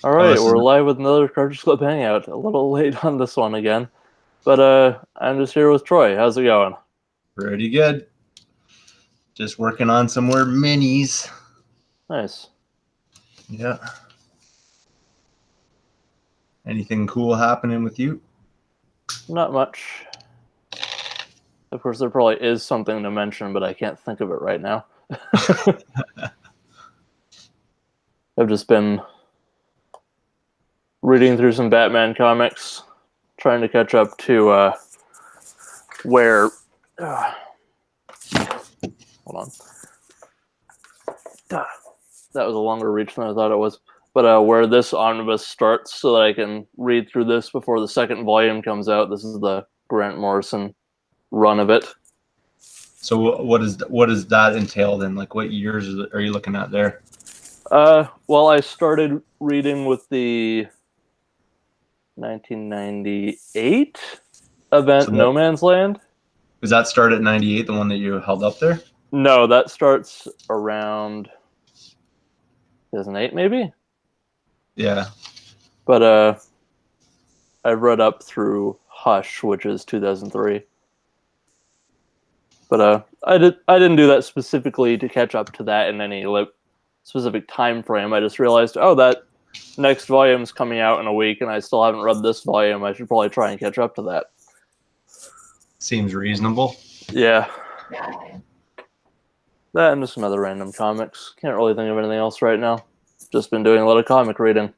All Oh, right, this is we're live with another Cartridge Club Hangout. A little late on this one again, but I'm just here with Troy. How's it going? pretty good. Just working on some more minis. Nice. Yeah. Anything cool happening with you? Not much. Of course, there probably is something to mention, but I can't think of it right now. I've just been reading through some Batman comics, trying to catch up to where. Hold on. That was a longer reach than I thought it was. But where this omnibus starts, so that I can read through this before the second volume comes out. This is the Grant Morrison run of it. So what does that entail then? Like what years are you looking at there? Well, I started reading with the 1998 event So that No Man's Land. does that start at 98, the one that you held up there? No, that starts around 2008 maybe. Yeah. But I've read up through Hush, which is 2003. But I didn't do that specifically to catch up to that in any specific time frame. I just realized, oh, that next volume's coming out in a week, and I still haven't read this volume. I should probably try and catch up to that. Seems reasonable. Yeah. That and just some other random comics. Can't really think of anything else right now. Just been doing a lot of comic reading.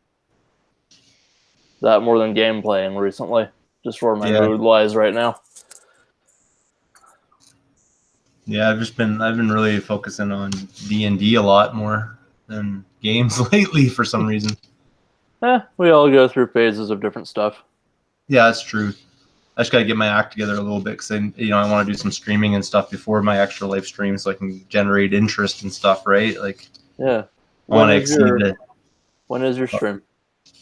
That more than game playing recently. Just where my Yeah. mood lies right now. Yeah, I've been really focusing on D&D a lot more than games lately for some reason. We all go through phases of different stuff. Yeah, that's true. I just got to get my act together a little bit because I want to do some streaming and stuff before my extra live stream so I can generate interest and stuff, right? Like, Yeah. I want to exceed it. When is your stream?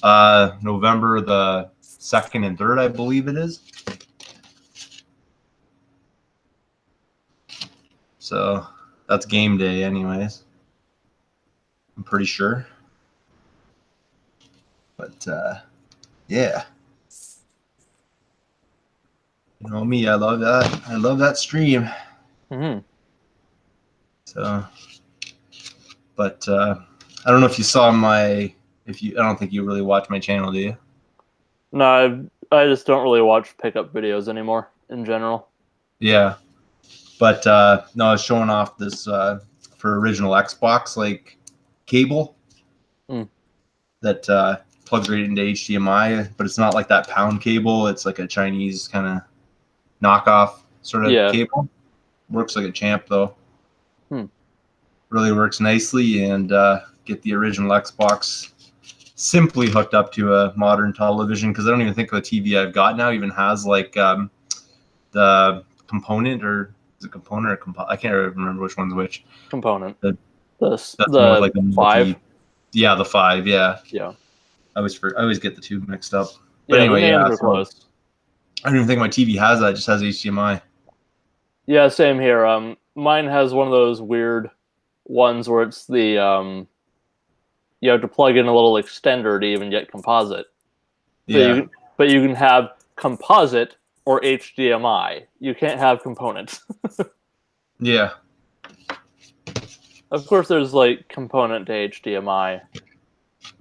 November the 2nd and 3rd, I believe it is. So that's game day, anyways. I'm pretty sure. But yeah. You know me, I love that. I love that stream. Mm-hmm. So, but I don't know if you saw I don't think you really watch my channel, do you? No, I just don't really watch pickup videos anymore in general. Yeah. But no, I was showing off this for original Xbox like cable that plugs right into HDMI, but it's not like that pound cable. It's like a Chinese kind of knockoff sort of cable. Works like a champ though. Really works nicely, and get the original Xbox simply hooked up to a modern television because I don't even think the TV I've got now even has like the component or is it component or I can't remember which one's which. Component. That's The more like the 5. Yeah, the 5. Yeah. Yeah. I always get the two mixed up. But yeah, anyway, the names are close. I don't even think my TV has that. It just has HDMI. Yeah, same here. Mine has one of those weird ones where it's the you have to plug in a little extender to even get composite. Yeah. But you can have composite or HDMI. You can't have components. Yeah. Of course, there's like component to HDMI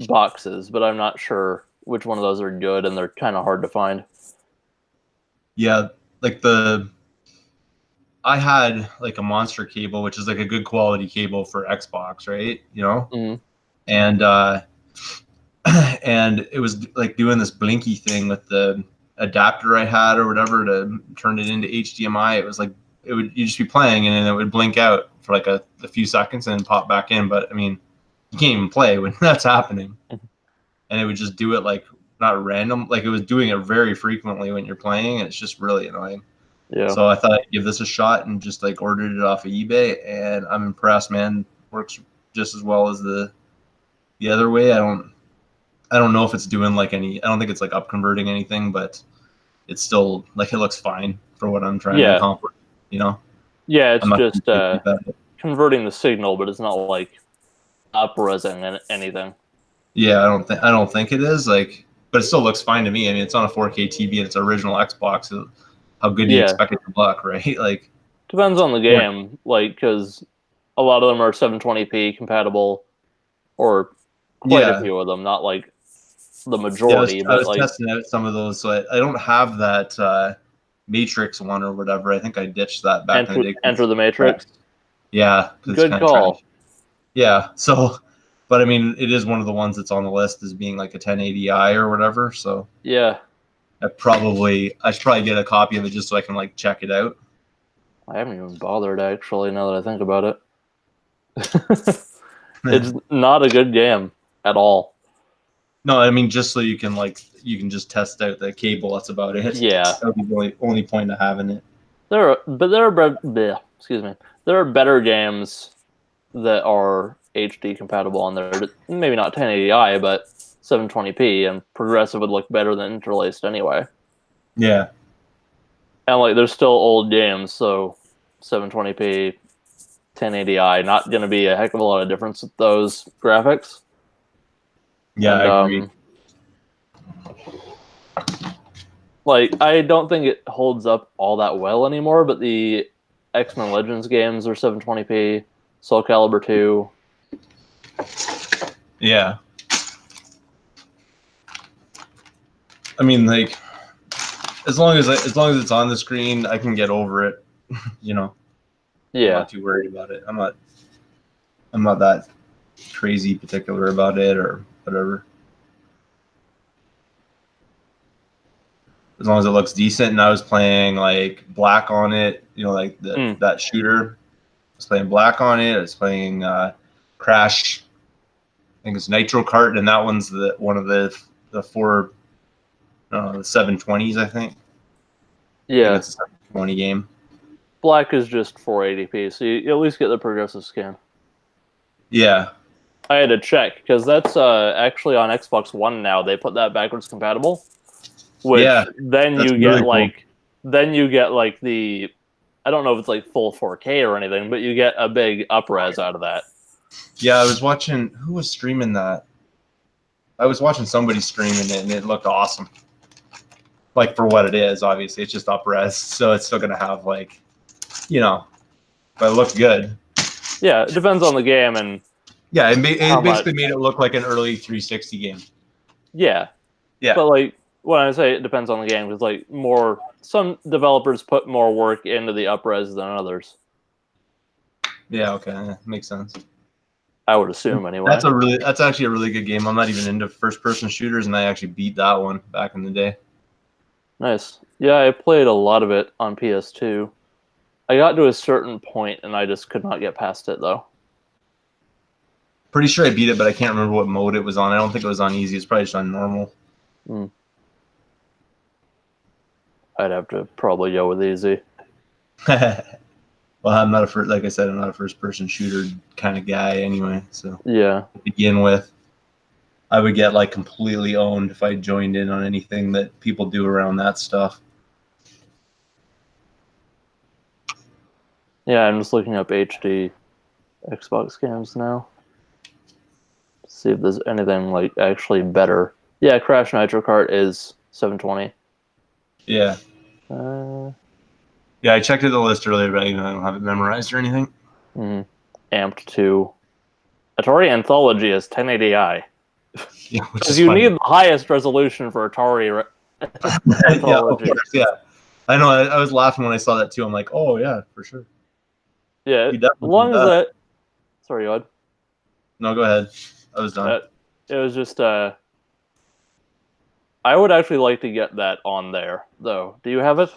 boxes, but I'm not sure which one of those are good, and they're kind of hard to find. Yeah, like I had like a monster cable, which is like a good quality cable for Xbox, right? You know, and and it was like doing this blinky thing with the adapter I had or whatever to turn it into HDMI. It was like you just be playing and then it would blink out for like a few seconds and then pop back in. But I mean, you can't even play when that's happening, and it would just do it like not random, like it was doing it very frequently when you're playing, and it's just really annoying. Yeah. So I thought I'd give this a shot and just like ordered it off of eBay, and I'm impressed, man. Works just as well as the other way. I don't know if it's doing like any. I don't think it's like up converting anything, but it's still like it looks fine for what I'm trying to accomplish. You know. Yeah, it's just converting the signal, but it's not like up-resing anything. Yeah, I don't think it is, like, but it still looks fine to me. I mean, it's on a 4K TV and it's original Xbox. So how good do you expect it to look, right? Like, depends on the game, like, because a lot of them are 720p compatible, or quite a few of them, not like the majority, I but was like testing out some of those, so I don't have that Matrix one or whatever. I think I ditched that back in the day. Enter the Matrix. Yeah, because it's Good kind of call. trash. Yeah, so, but I mean, it is one of the ones that's on the list as being like a 1080i or whatever. So yeah, I should probably get a copy of it just so I can like check it out. I haven't even bothered actually. Now that I think about it, it's not a good game at all. No, I mean just so you can just test out the cable. That's about it. Yeah, that would be the only point of having it. there are excuse me. There are better games that are HD compatible on there. Maybe not 1080i, but 720p, and progressive would look better than interlaced anyway. Yeah. And like, there's still old games, so 720p, 1080i, not going to be a heck of a lot of difference with those graphics. Yeah, And, I agree. Like, I don't think it holds up all that well anymore, but the X-Men Legends games are 720p, Soul Calibur 2. Yeah. I mean, like, as long as it's on the screen, I can get over it. You know. Yeah. I'm not too worried about it. I'm not that crazy particular about it or whatever. As long as it looks decent. And I was playing like black on it, like that shooter. I was playing black on it. I was playing Crash. I think it's Nitro Kart, and that one's one of the four, the 720s. I think. Yeah. I think it's a 720 game. Black is just 480p, so you at least get the progressive scan. Yeah. I had to check because that's actually on Xbox One now. They put that backwards compatible, which then you get really then you get like the, I don't know if it's like full 4K or anything, but you get a big upres out of that. Yeah, I was watching, who was streaming that? I was watching somebody streaming it, and it looked awesome. Like, for what it is, obviously, it's just upres, so it's still gonna have but it looked good. Yeah, it depends on the game, and yeah, it basically made it look like an early 360 game. Yeah, but like when I say it depends on the game, because like some developers put more work into the upres than others. Yeah, okay, makes sense. I would assume anyway. That's actually a really good game. I'm not even into first-person shooters, and I actually beat that one back in the day. Nice. Yeah, I played a lot of it on PS2. I got to a certain point, and I just could not get past it, though. Pretty sure I beat it, but I can't remember what mode it was on. I don't think it was on easy. It's probably just on normal. I'd have to probably go with easy. Well, I'm not like I said, I'm not a first-person shooter kind of guy anyway. So yeah, to begin with, I would get like completely owned if I joined in on anything that people do around that stuff. Yeah, I'm just looking up HD Xbox games now. See if there's anything like actually better. Yeah, Crash Nitro Kart is 720. Yeah. Yeah, I checked the list earlier, but I don't have it memorized or anything. Amped 2. Atari Anthology is 1080i. Yeah, because you need the highest resolution for Atari Anthology. Yeah, of course, yeah. I know. I was laughing when I saw that too. I'm like, oh yeah, for sure. Yeah, as long as that. Sorry, Odd. No, go ahead. I was done. It was just. I would actually like to get that on there, though. Do you have it?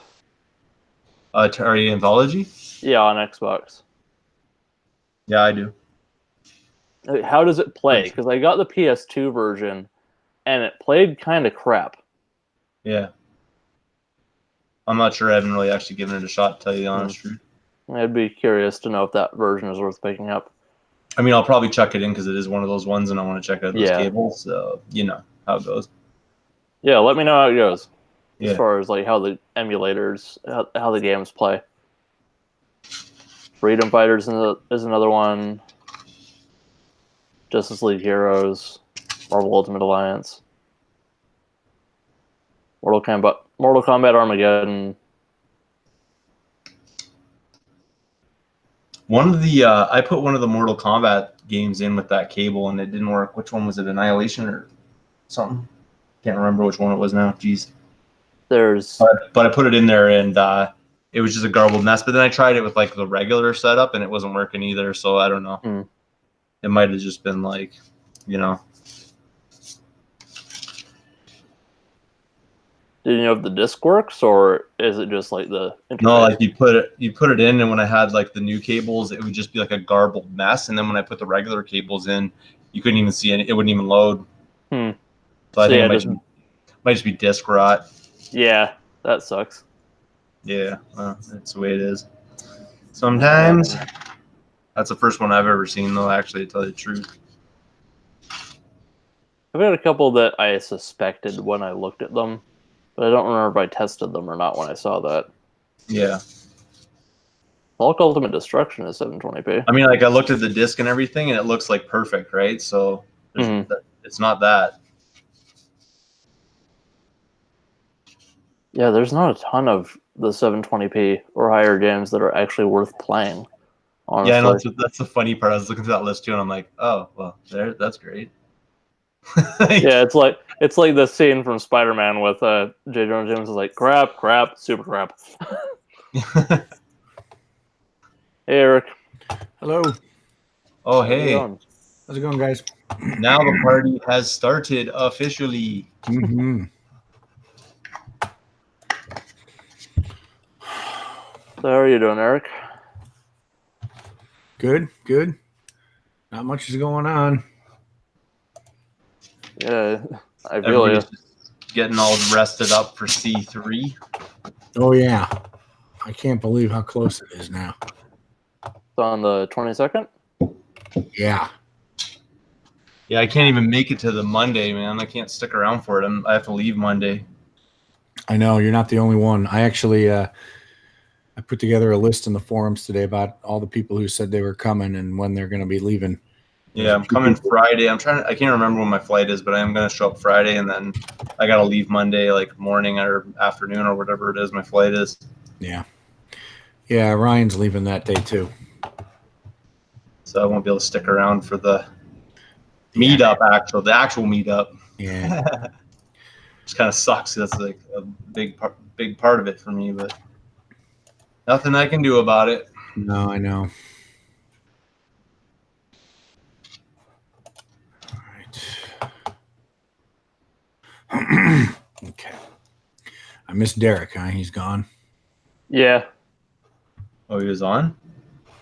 Atari Anthology? Yeah, on Xbox. Yeah, I do. How does it play? Because I got the PS2 version, and it played kind of crap. Yeah. I'm not sure. I haven't really actually given it a shot, to tell you the honest truth. I'd be curious to know if that version is worth picking up. I mean, I'll probably chuck it in because it is one of those ones, and I want to check out those cables. So you know how it goes. Yeah, let me know how it goes. As far as like how the emulators, how the games play. Freedom Fighters is another one. Justice League Heroes. Marvel Ultimate Alliance. Mortal Kombat Armageddon. I put one of the Mortal Kombat games in with that cable and it didn't work. Which one was it? Annihilation or something? Can't remember which one it was now. Jeez. But I put it in there and it was just a garbled mess. But then I tried it with like the regular setup and it wasn't working either. So I don't know. It might have just been like, Do you know if the disc works, or is it just like the interface? No, like you put it in, and when I had like the new cables, it would just be like a garbled mess. And then when I put the regular cables in, you couldn't even see it wouldn't even load. So I think it might just be disc rot. Yeah, that sucks. Yeah, that's the way it is. Sometimes. That's the first one I've ever seen, though, actually, to tell you the truth. I've had a couple that I suspected when I looked at them, but I don't remember if I tested them or not when I saw that. Yeah. Hulk Ultimate Destruction is 720p. I mean, like, I looked at the disc and everything, and it looks like perfect, right? So it's not that. Yeah, there's not a ton of the 720p or higher games that are actually worth playing. Honestly. Yeah, I know that's the funny part. I was looking through that list too, and I'm like, oh, well, that's great. Yeah, it's like the scene from Spider-Man with J. Jonah Jameson is like, crap, super crap. Hey, Eric. Hello. Oh, hey. How's it going, guys? Now the party has started officially. So how are you doing, Eric? Good. Not much is going on. Yeah, I feel you. Getting all rested up for C3. Oh, yeah. I can't believe how close it is now. It's on the 22nd? Yeah. Yeah, I can't even make it to the Monday, man. I can't stick around for it. I have to leave Monday. I know. You're not the only one. I actually I put together a list in the forums today about all the people who said they were coming and when they're going to be leaving. Yeah, I'm coming Friday. I can't remember when my flight is, but I am going to show up Friday, and then I got to leave Monday, like morning or afternoon or whatever it is my flight is. Yeah. Yeah, Ryan's leaving that day too. So I won't be able to stick around for the meetup, the actual meetup. Yeah. Which kind of sucks. That's like a big part of it for me, but nothing I can do about it. No, I know. Okay. I miss Derek, huh? He's gone. Yeah. Oh, he was on?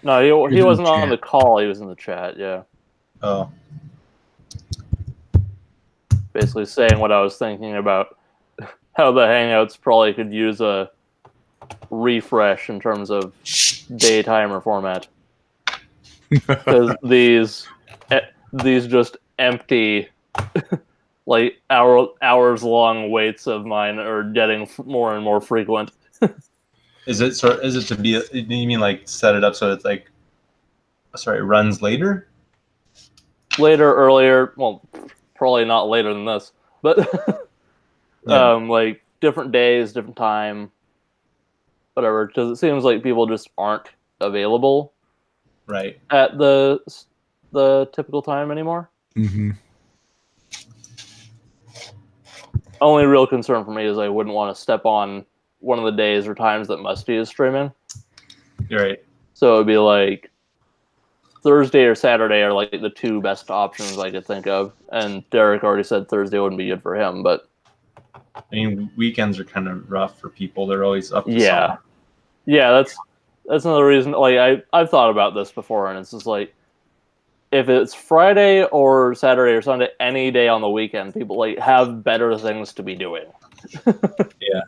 No, he wasn't on the call. He was in the chat, yeah. Oh. Basically saying what I was thinking about how the Hangouts probably could use a refresh in terms of daytimer format. Because these just empty like hours long waits of mine are getting more and more frequent. Is it to be? You mean like set it up so it's like, sorry, runs later? Earlier. Well, probably not later than this, but like different days, different time, whatever. Because it seems like people just aren't available, right, at the typical time anymore. Mm-hmm. Only real concern for me is I wouldn't want to step on one of the days or times that Musty is streaming. You're right. So it'd be like Thursday or Saturday are like the two best options I could think of. And Derek already said Thursday wouldn't be good for him, but I mean, weekends are kind of rough for people. They're always up to something. Yeah, that's another reason. Like I've thought about this before, and it's just like, if it's Friday or Saturday or Sunday, any day on the weekend, people like have better things to be doing. Yeah.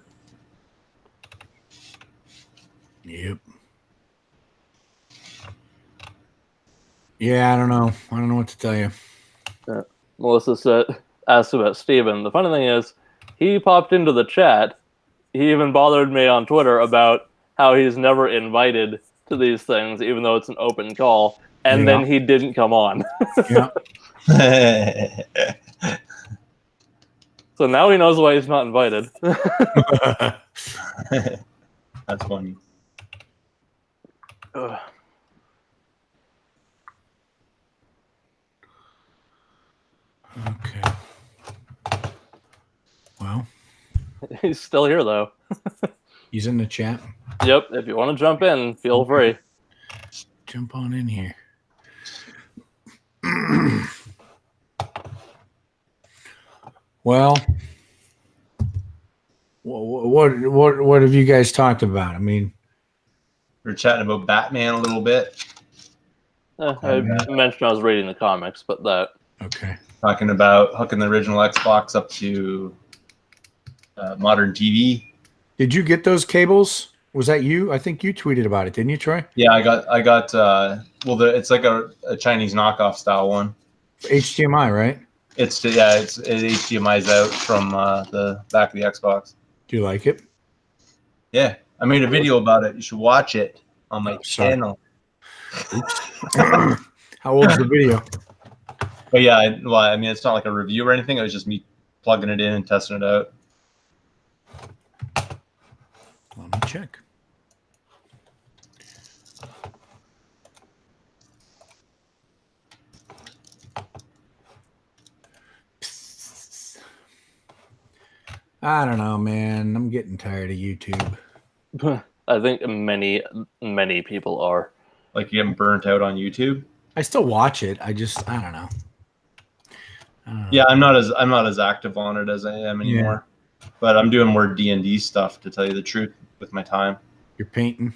Yep. Yeah, I don't know what to tell you. Melissa asked about Steven. The funny thing is, he popped into the chat. He even bothered me on Twitter about how he's never invited to these things, even though it's an open call. And then he didn't come on. Yeah. So now he knows why he's not invited. That's funny. Ugh. Okay. Well, He's still here, though. he's in the chat. Yep, if you want to jump in, feel free. Jump on in here. Well, what have you guys talked about? I mean, we're chatting about Batman a little bit. I mentioned I was reading the comics, but that. Okay. Talking about hooking the original Xbox up to modern TV. Did you get those cables? Was that you? I think you tweeted about it, didn't you, Troy? Yeah, I got. Well, it's like a Chinese knockoff style one. HDMI, right? It HDMI's out from the back of the Xbox. Do you like it? Yeah, I made a video about it. You should watch it on my channel. How old's the video? But yeah, I mean, it's not like a review or anything. It was just me plugging it in and testing it out. Let me check. I don't know, man. I'm getting tired of YouTube. I think many people are. Like you getting burnt out on YouTube? I still watch it. I don't know. Yeah, I'm not as active on it as I am anymore. Yeah. But I'm doing more D&D stuff, to tell you the truth, with my time. You're painting?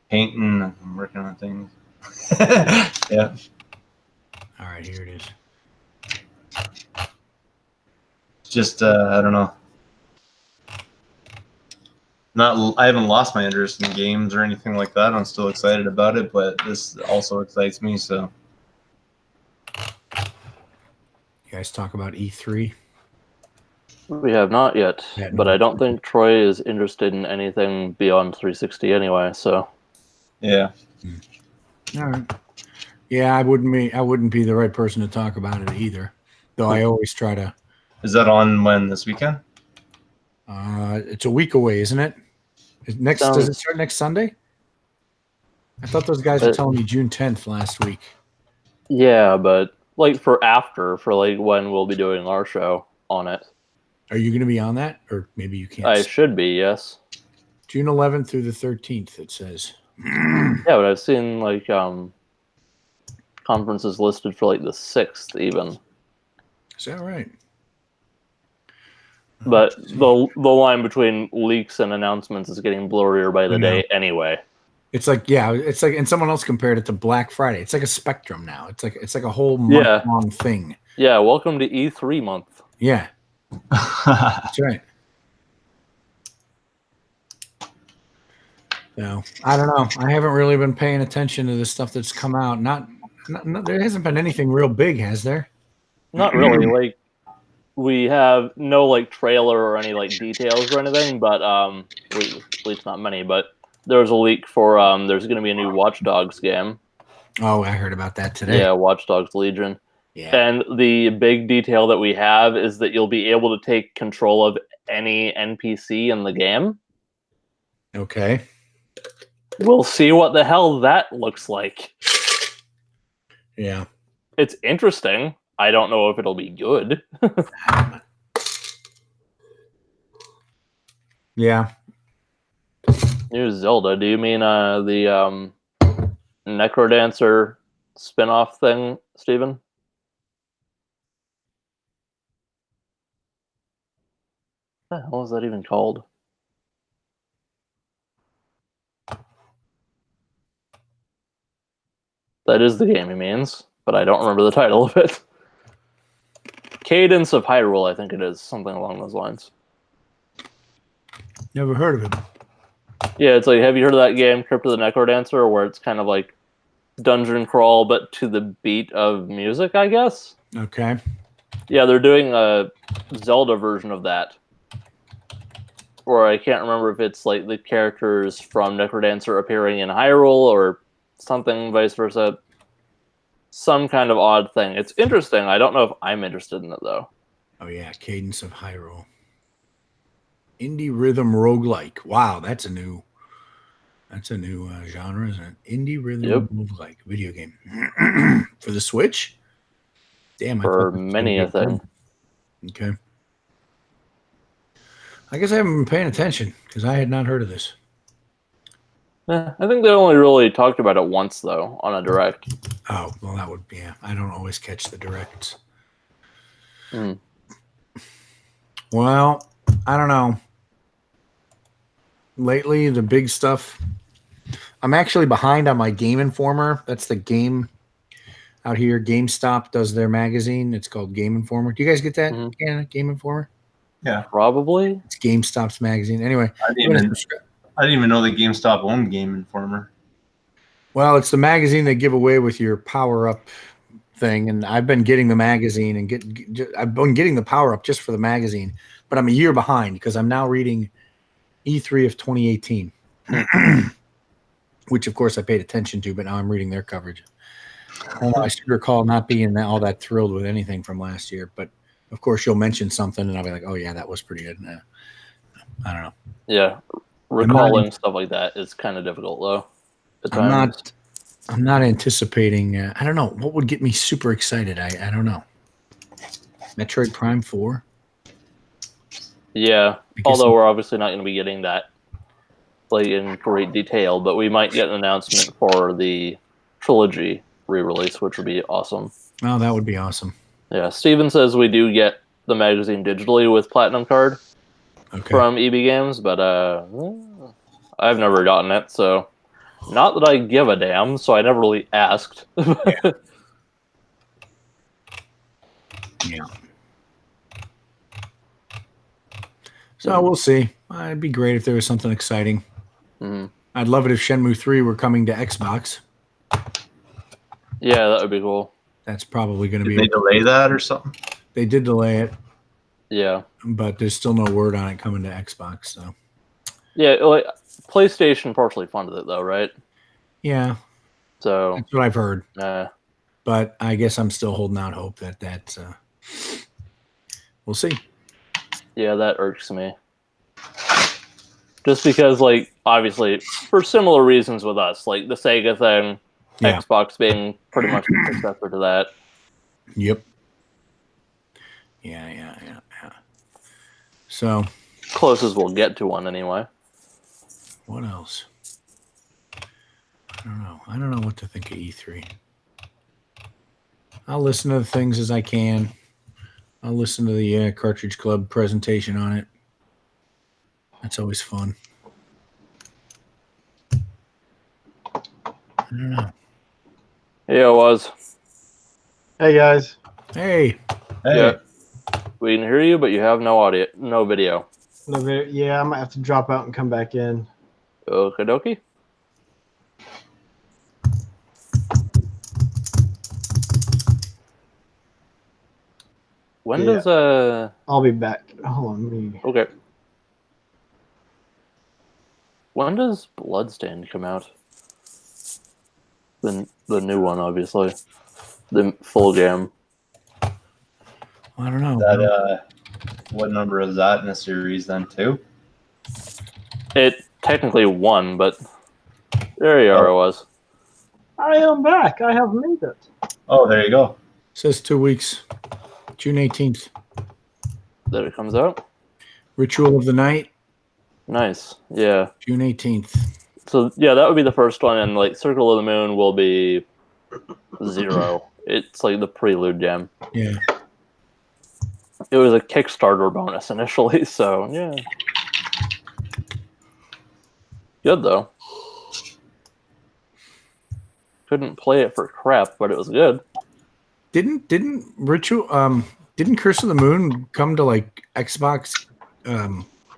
Painting. I'm working on things. Yeah. All right, here it is. Just I don't know. I haven't lost my interest in games or anything like that. I'm still excited about it, but this also excites me. So, you guys talk about E3? We have not yet, but I don't think Troy is interested in anything beyond 360 anyway. So, yeah. All right. Yeah, I wouldn't be the right person to talk about it either. Though I always try to. Is that on when this weekend? It's a week away, isn't it? Does it start next Sunday? I thought those guys were telling me June 10th last week. Yeah, but like for like when we'll be doing our show on it. Are you going to be on that? Or maybe you can't. I should be, yes. June 11th through the 13th, it says. Yeah, but I've seen like conferences listed for like the 6th even. Is that right? But the line between leaks and announcements is getting blurrier by the day anyway. It's like, and someone else compared it to Black Friday. It's like a spectrum now. It's like a whole month-long thing. Yeah, welcome to E3 month. Yeah. That's right. So, I don't know. I haven't really been paying attention to the stuff that's come out. Not there hasn't been anything real big, has there? Not really. Like, we have no like trailer or any like details or anything, but at least not many. But there was a leak for there's going to be a new Watch Dogs game. Oh, I heard about that today. Yeah, Watch Dogs Legion. Yeah. And the big detail that we have is that you'll be able to take control of any NPC in the game. Okay. We'll see what the hell that looks like. Yeah. It's interesting. I don't know if it'll be good. Yeah. New Zelda. Do you mean the Necrodancer spin-off thing, Steven? What the hell is that even called? That is the game he means, but I don't remember the title of it. Cadence of Hyrule, I think it is. Something along those lines. Never heard of it. Yeah, it's like, have you heard of that game, Crypt of the Necrodancer, where it's kind of like dungeon crawl, but to the beat of music, I guess? Okay. Yeah, they're doing a Zelda version of that. Or I can't remember if it's like the characters from Necrodancer appearing in Hyrule or something vice versa. Some kind of odd thing. It's interesting. I don't know if I'm interested in it, though. Oh yeah, Cadence of Hyrule. Indie rhythm roguelike. Wow, that's a new genre, isn't it? Indie rhythm roguelike video game for the Switch. Damn, I thought For this was many gonna a be thing. Okay. I guess I haven't been paying attention because I had not heard of this. I think they only really talked about it once though on a direct. Oh well, that would be. Yeah, I don't always catch the directs. Well, I don't know. Lately, the big stuff. I'm actually behind on my Game Informer. That's the game out here. GameStop does their magazine. It's called Game Informer. Do you guys get that? Yeah, Game Informer. Yeah, probably. It's GameStop's magazine. Anyway, I didn't even know that GameStop owned Game Informer. Well, it's the magazine they give away with your power up thing, and I've been getting the magazine and I've been getting the power up just for the magazine, but I'm a year behind because I'm now reading E3 of 2018, which of course I paid attention to, but now I'm reading their coverage. I should recall not being all that thrilled with anything from last year, but of course you'll mention something and I'll be like, oh yeah, that was pretty good. I don't know. Yeah, recalling stuff like that is kind of difficult though. I'm not anticipating. I don't know what would get me super excited. I don't know. Metroid Prime 4. Yeah, although we're obviously not going to be getting that like in great detail, but we might get an announcement for the trilogy re-release, which would be awesome. Oh, that would be awesome. Yeah, Steven says we do get the magazine digitally with Platinum Card from EB Games, but I've never gotten it, so not that I give a damn, so I never really asked. Yeah. So we'll see. It'd be great if there was something exciting. I'd love it if Shenmue 3 were coming to Xbox. Yeah, that would be cool. That's probably going to be. Did they delay that or something? They did delay it. Yeah. But there's still no word on it coming to Xbox. So. Yeah, like PlayStation partially funded it though, right? Yeah. So that's what I've heard. But I guess I'm still holding out hope that we'll see. Yeah, that irks me. Just because, like, obviously, for similar reasons with us, like the Sega thing, Xbox being pretty much the successor to that. Yep. Yeah. So closest we'll get to one anyway. What else? I don't know what to think of E3. I'll listen to the things as I can. I'll listen to the Cartridge Club presentation on it. That's always fun. I don't know. Yeah, it was. Hey, guys. Hey. Yeah. We can hear you, but you have no audio, no video. No video. Yeah, I might have to drop out and come back in. Okie dokie. When does I'll be back. Hold on. Okay. When does Bloodstained come out? The new one, obviously. The full game. I don't know. That what number is that in the series then, 2? It technically 1, but there you are. It was. I am back. I have made it. Oh, there you go. Says 2 weeks. June 18th. That it comes out. Ritual of the Night. Nice. Yeah. June 18th. So yeah, that would be the first one, and like Circle of the Moon will be 0. It's like the prelude gem. Yeah. It was a Kickstarter bonus initially, so yeah. Good though. Couldn't play it for crap, but it was good. Didn't Ritual didn't Curse of the Moon come to like Xbox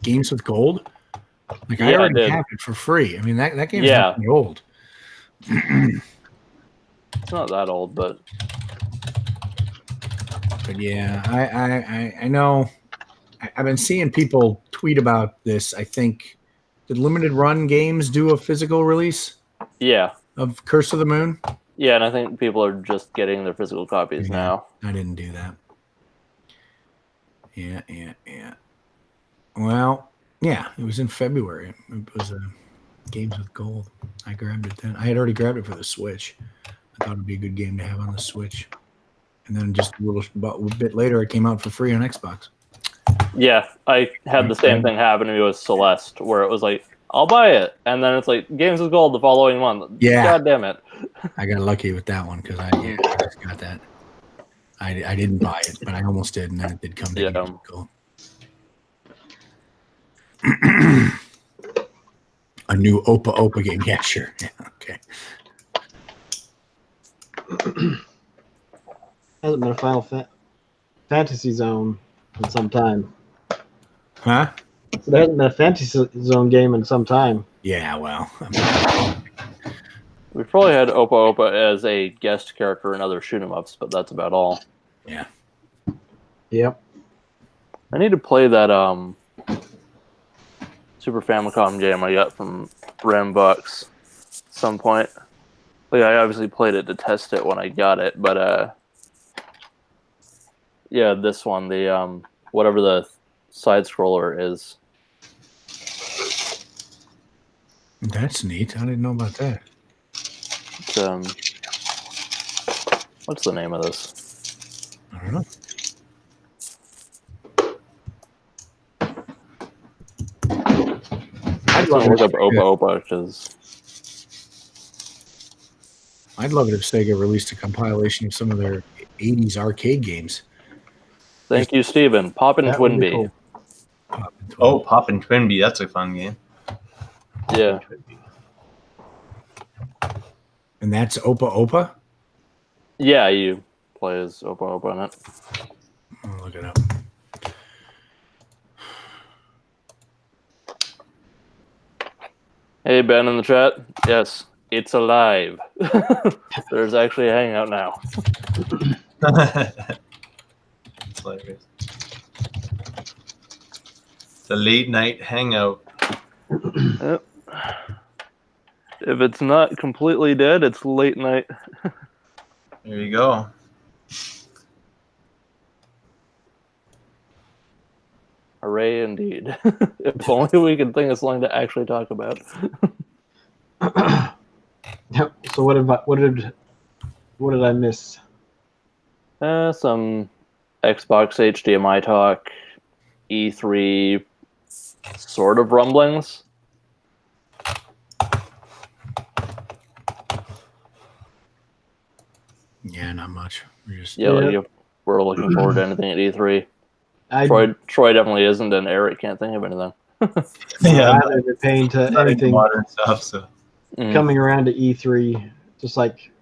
games with gold? Like I already have it for free. I mean that game's not really old. It's not that old, but yeah, I know. I've been seeing people tweet about this. I think did Limited Run Games do a physical release? Yeah. Of Curse of the Moon? Yeah, and I think people are just getting their physical copies now. I didn't do that. Yeah. Well, yeah, it was in February. It was Games with Gold. I grabbed it then. I had already grabbed it for the Switch. I thought it'd be a good game to have on the Switch. And then just a bit later, it came out for free on Xbox. Yeah, I had the same thing happen to me with Celeste, where it was like, I'll buy it, and then it's like Games with Gold the following month. Yeah, God damn it! I got lucky with that one because I just got that. I didn't buy it, but I almost did, and then it did come to Games with Gold. A new Opa game. Yeah, sure. Yeah, okay. Hasn't been a Final Fantasy Zone in some time. Huh? So there hasn't been a Fantasy Zone game in some time. Yeah, well. We probably had Opa as a guest character in other shoot 'em ups, but that's about all. Yeah. Yep. I need to play that Super Famicom game I got from Rambucks at some point. Like, I obviously played it to test it when I got it, but yeah, this one, the whatever the side scroller is. That's neat. I didn't know about that. It's, what's the name of this? I don't know. I'd love to look up Opa because I'd love it if Sega released a compilation of some of their 80s arcade games. Thank you, Steven. Poppin' Twinbee. Cool. Poppin' Twinbee. That's a fun game. Yeah. And that's Opa? Yeah, you play as Opa in it. I'll look it up. Hey, Ben in the chat. Yes, it's alive. There's actually a Hangout now. It's hilarious. It's a late night Hangout. Yep. If it's not completely dead, it's late night. There you go. Hooray, indeed. If only we could think of something to actually talk about. Yep. So what did I miss? Some Xbox HDMI talk, E3 sort of rumblings. Yeah, not much. We're looking forward to anything at E3. Troy definitely isn't, and Eric can't think of anything. I haven't been paying to anything modern stuff, so coming around to E3. Just like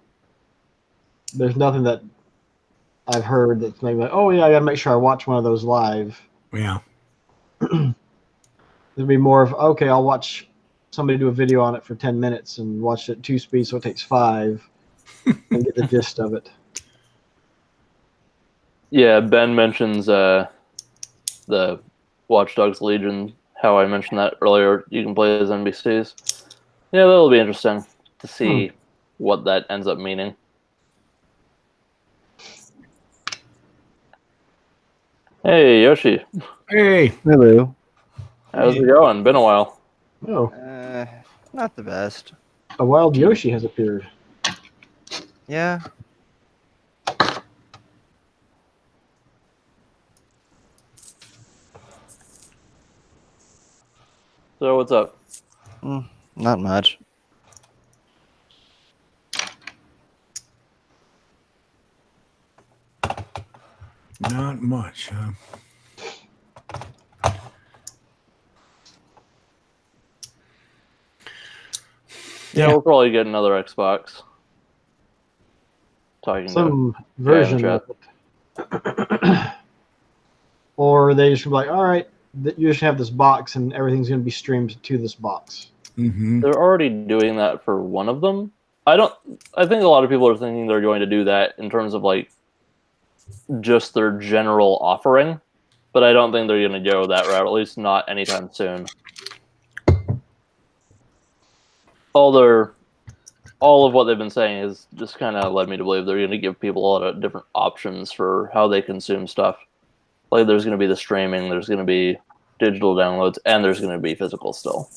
there's nothing that I've heard that's maybe like, oh yeah, I gotta make sure I watch one of those live. Yeah. There'd be more of, okay, I'll watch somebody do a video on it for 10 minutes and watch it 2 speed, so it takes 5, and get the gist of it. Yeah, Ben mentions the Watch Dogs Legion, how I mentioned that earlier. You can play as NPCs. Yeah, that'll be interesting to see what that ends up meaning. Hey, Yoshi. Hey. Hello. How's it going? Been a while. Oh, Not the best. a wild Yoshi has appeared. Yeah. So what's up? Not much. Not much, huh? Yeah, we'll probably get another Xbox. Some version of it. Or they just be like, all right, you just have this box and everything's going to be streamed to this box. Mm-hmm. They're already doing that for one of them. I think a lot of people are thinking they're going to do that in terms of like just their general offering, but I don't think they're going to go that route, at least not anytime soon. All of what they've been saying has just kind of led me to believe they're going to give people a lot of different options for how they consume stuff. Like, there's going to be the streaming, there's going to be digital downloads, and there's going to be physical still.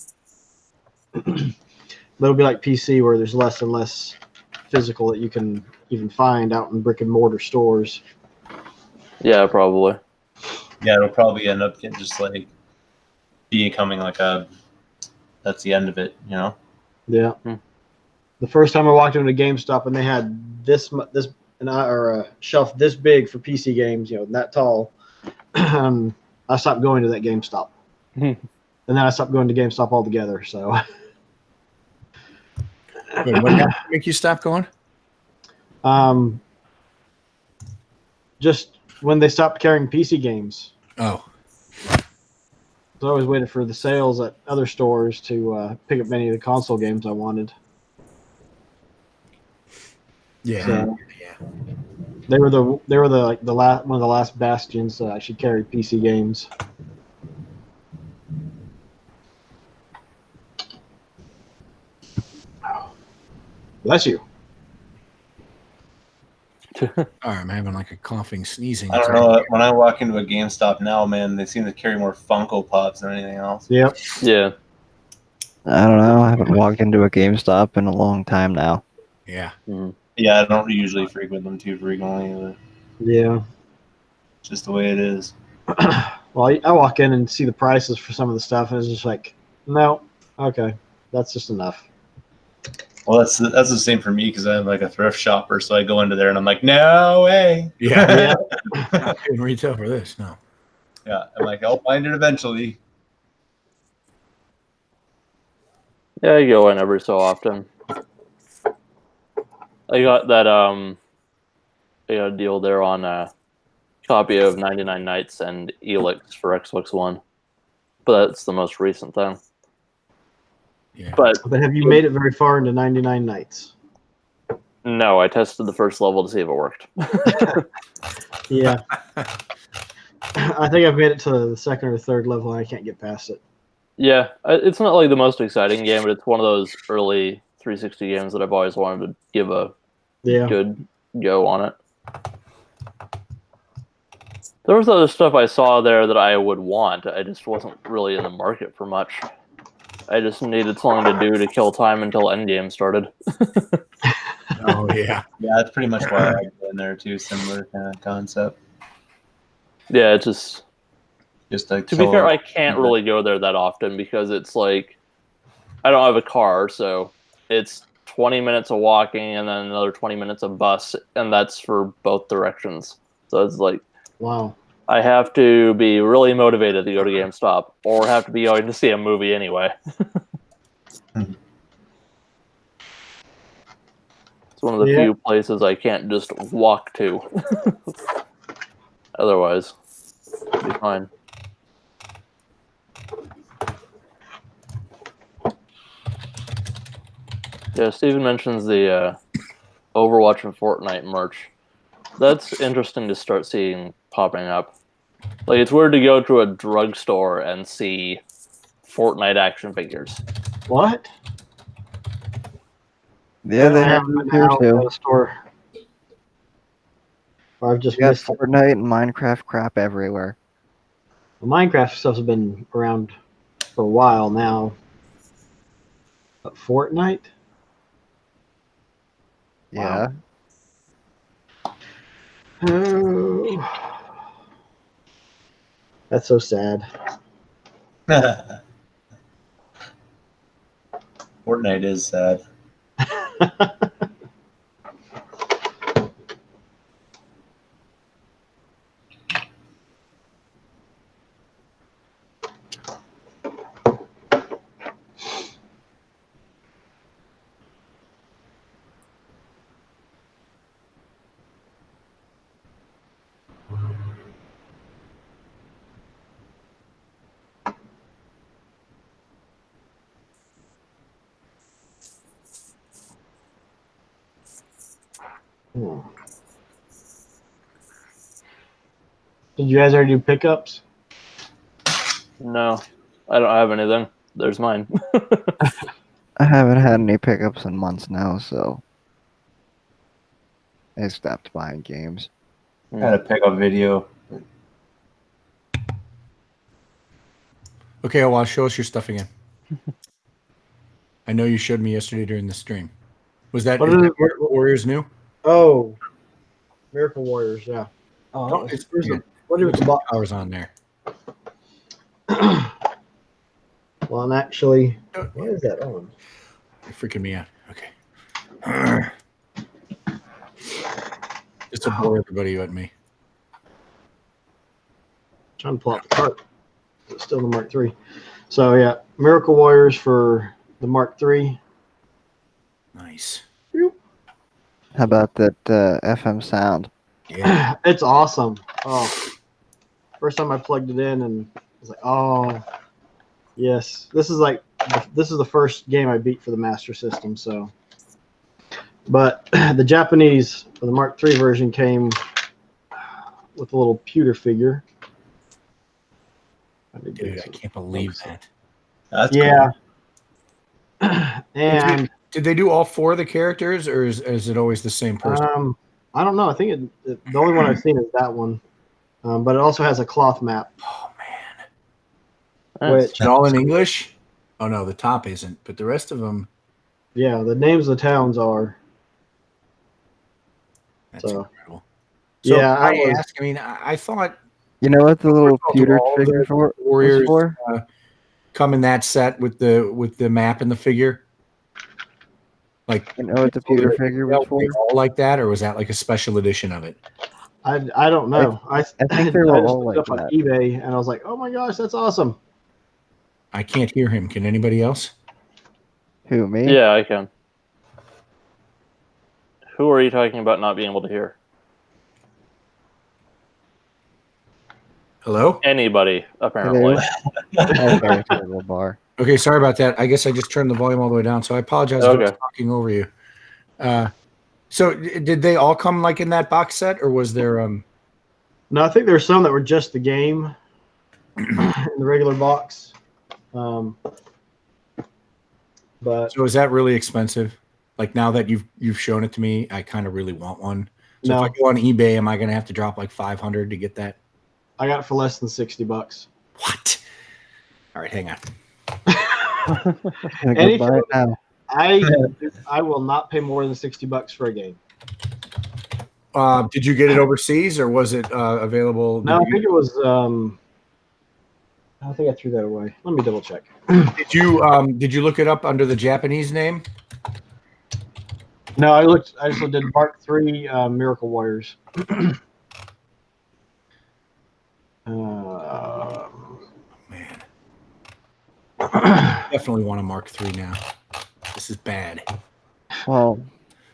It'll be like PC, where there's less and less physical that you can even find out in brick and mortar stores. Yeah, probably. Yeah, it'll probably end up just like becoming like that's the end of it, you know? Yeah. The first time I walked into GameStop and they had a shelf this big for PC games, that tall, I stopped going to that GameStop. And then I stopped going to GameStop altogether. So, Wait, what happened to make you stop going? Just when they stopped carrying PC games. Oh, So I always waited for the sales at other stores to pick up any of the console games I wanted. yeah. So, they were one of the last bastions that I should carry PC games. Bless you. Sorry, I'm having like a coughing, sneezing. I don't know. When I walk into a GameStop now, man, they seem to carry more Funko Pops than anything else. Yep. Yeah. I don't know. I haven't walked into a GameStop in a long time now. Yeah. Yeah, I don't usually frequent them too frequently, but Yeah. it's just the way it is. Well, I walk in and see the prices for some of the stuff, and it's just like, no, okay, that's just enough. Well, that's the same for me because I'm like a thrift shopper, so I go into there and I'm like, no way. Yeah. I'm not paying retail for this. No. Yeah, I'm like, I'll find it eventually. Yeah, I go in every so often. I got that I got a deal there on a copy of 99 Nights and Elix for Xbox One. But that's the most recent thing. Yeah. But have you made it very far into 99 Nights? No, I tested the first level to see if it worked. Yeah. I think I've made it to the second or third level, and I can't get past it. Yeah, it's not like the most exciting game, but it's one of those early 360 games that I've always wanted to give a good go on it. There was other stuff I saw there that I would want. I just wasn't really in the market for much. I just needed something to do to kill time until Endgame started. Oh, yeah. Yeah, that's pretty much why I go in there too. Similar kind of concept. Yeah, it's just like to be fair, I can't really go there that often because it's like I don't have a car, so it's 20 minutes of walking and then another 20 minutes of bus, and that's for both directions. So it's like, wow. I have to be really motivated to go to GameStop, or have to be going to see a movie anyway. It's one of the few places I can't just walk to. Otherwise, it'll be fine. Yeah, Steven mentions the Overwatch and Fortnite merch. That's interesting to start seeing popping up. Like, it's weird to go to a drugstore and see Fortnite action figures. What? Yeah, they have them here too. Store. Or I've just got missed Fortnite and Minecraft crap everywhere. The Minecraft stuff's been around for a while now. But Fortnite? Yeah. Wow. Oh. That's so sad. Fortnite is sad. Did you guys already do pickups? No, I don't have anything. There's mine. I haven't had any pickups in months now, so I stopped buying games. I had a pickup video. Okay, well, show us your stuff again. I know you showed me yesterday during the stream. Was that, Warriors new? Oh, Miracle Warriors, yeah. Oh, what are the powers on there? Well, and actually, why is that on? You're freaking me out. Okay. Just to bore everybody at me. Trying to pull out the cart. It's still the Mark III. So, yeah, Miracle Warriors for the Mark III. Nice. How about that FM sound? Yeah. It's awesome. Oh, first time I plugged it in and I was like, oh, yes. This is the first game I beat for the Master System. So, but the Japanese for the Mark III version came with a little pewter figure. Dude, I can't believe that. That's yeah. Cool. And did they do all 4 of the characters, or is it always the same person? I don't know. I think the only one I've seen is that one, but it also has a cloth map. Oh man! Which is it all in English? Oh no, the top isn't, but the rest of them. Yeah, the names of the towns are. That's incredible. So yeah, I thought. You know what the little pewter figure for Warriors was for? Come in that set with the map and the figure. Like, you know what the pewter figure was for? All like that, or was that like a special edition of it? I don't know. I think they were all like up on eBay, and I was like, oh my gosh, that's awesome. I can't hear him. Can anybody else? Who, me? Yeah, I can. Who are you talking about not being able to hear? Hello? Anybody, apparently. Bar. Okay, sorry about that. I guess I just turned the volume all the way down, so I apologize for talking over you. So did they all come like in that box set, or was there No, I think there's some that were just the game in the regular box. But so is that really expensive? Like, now that you've shown it to me, I kind of really want one. So if I go on eBay, am I going to have to drop like $500 to get that? I got it for less than $60. What? All right, hang on. Buy it now. I will not pay more than $60 for a game. Did you get it overseas, or was it available? No, I think it was. I think I threw that away. Let me double check. Did you look it up under the Japanese name? No, I just did Mark III Miracle Warriors. Man, definitely want a Mark III now. This is bad. Well,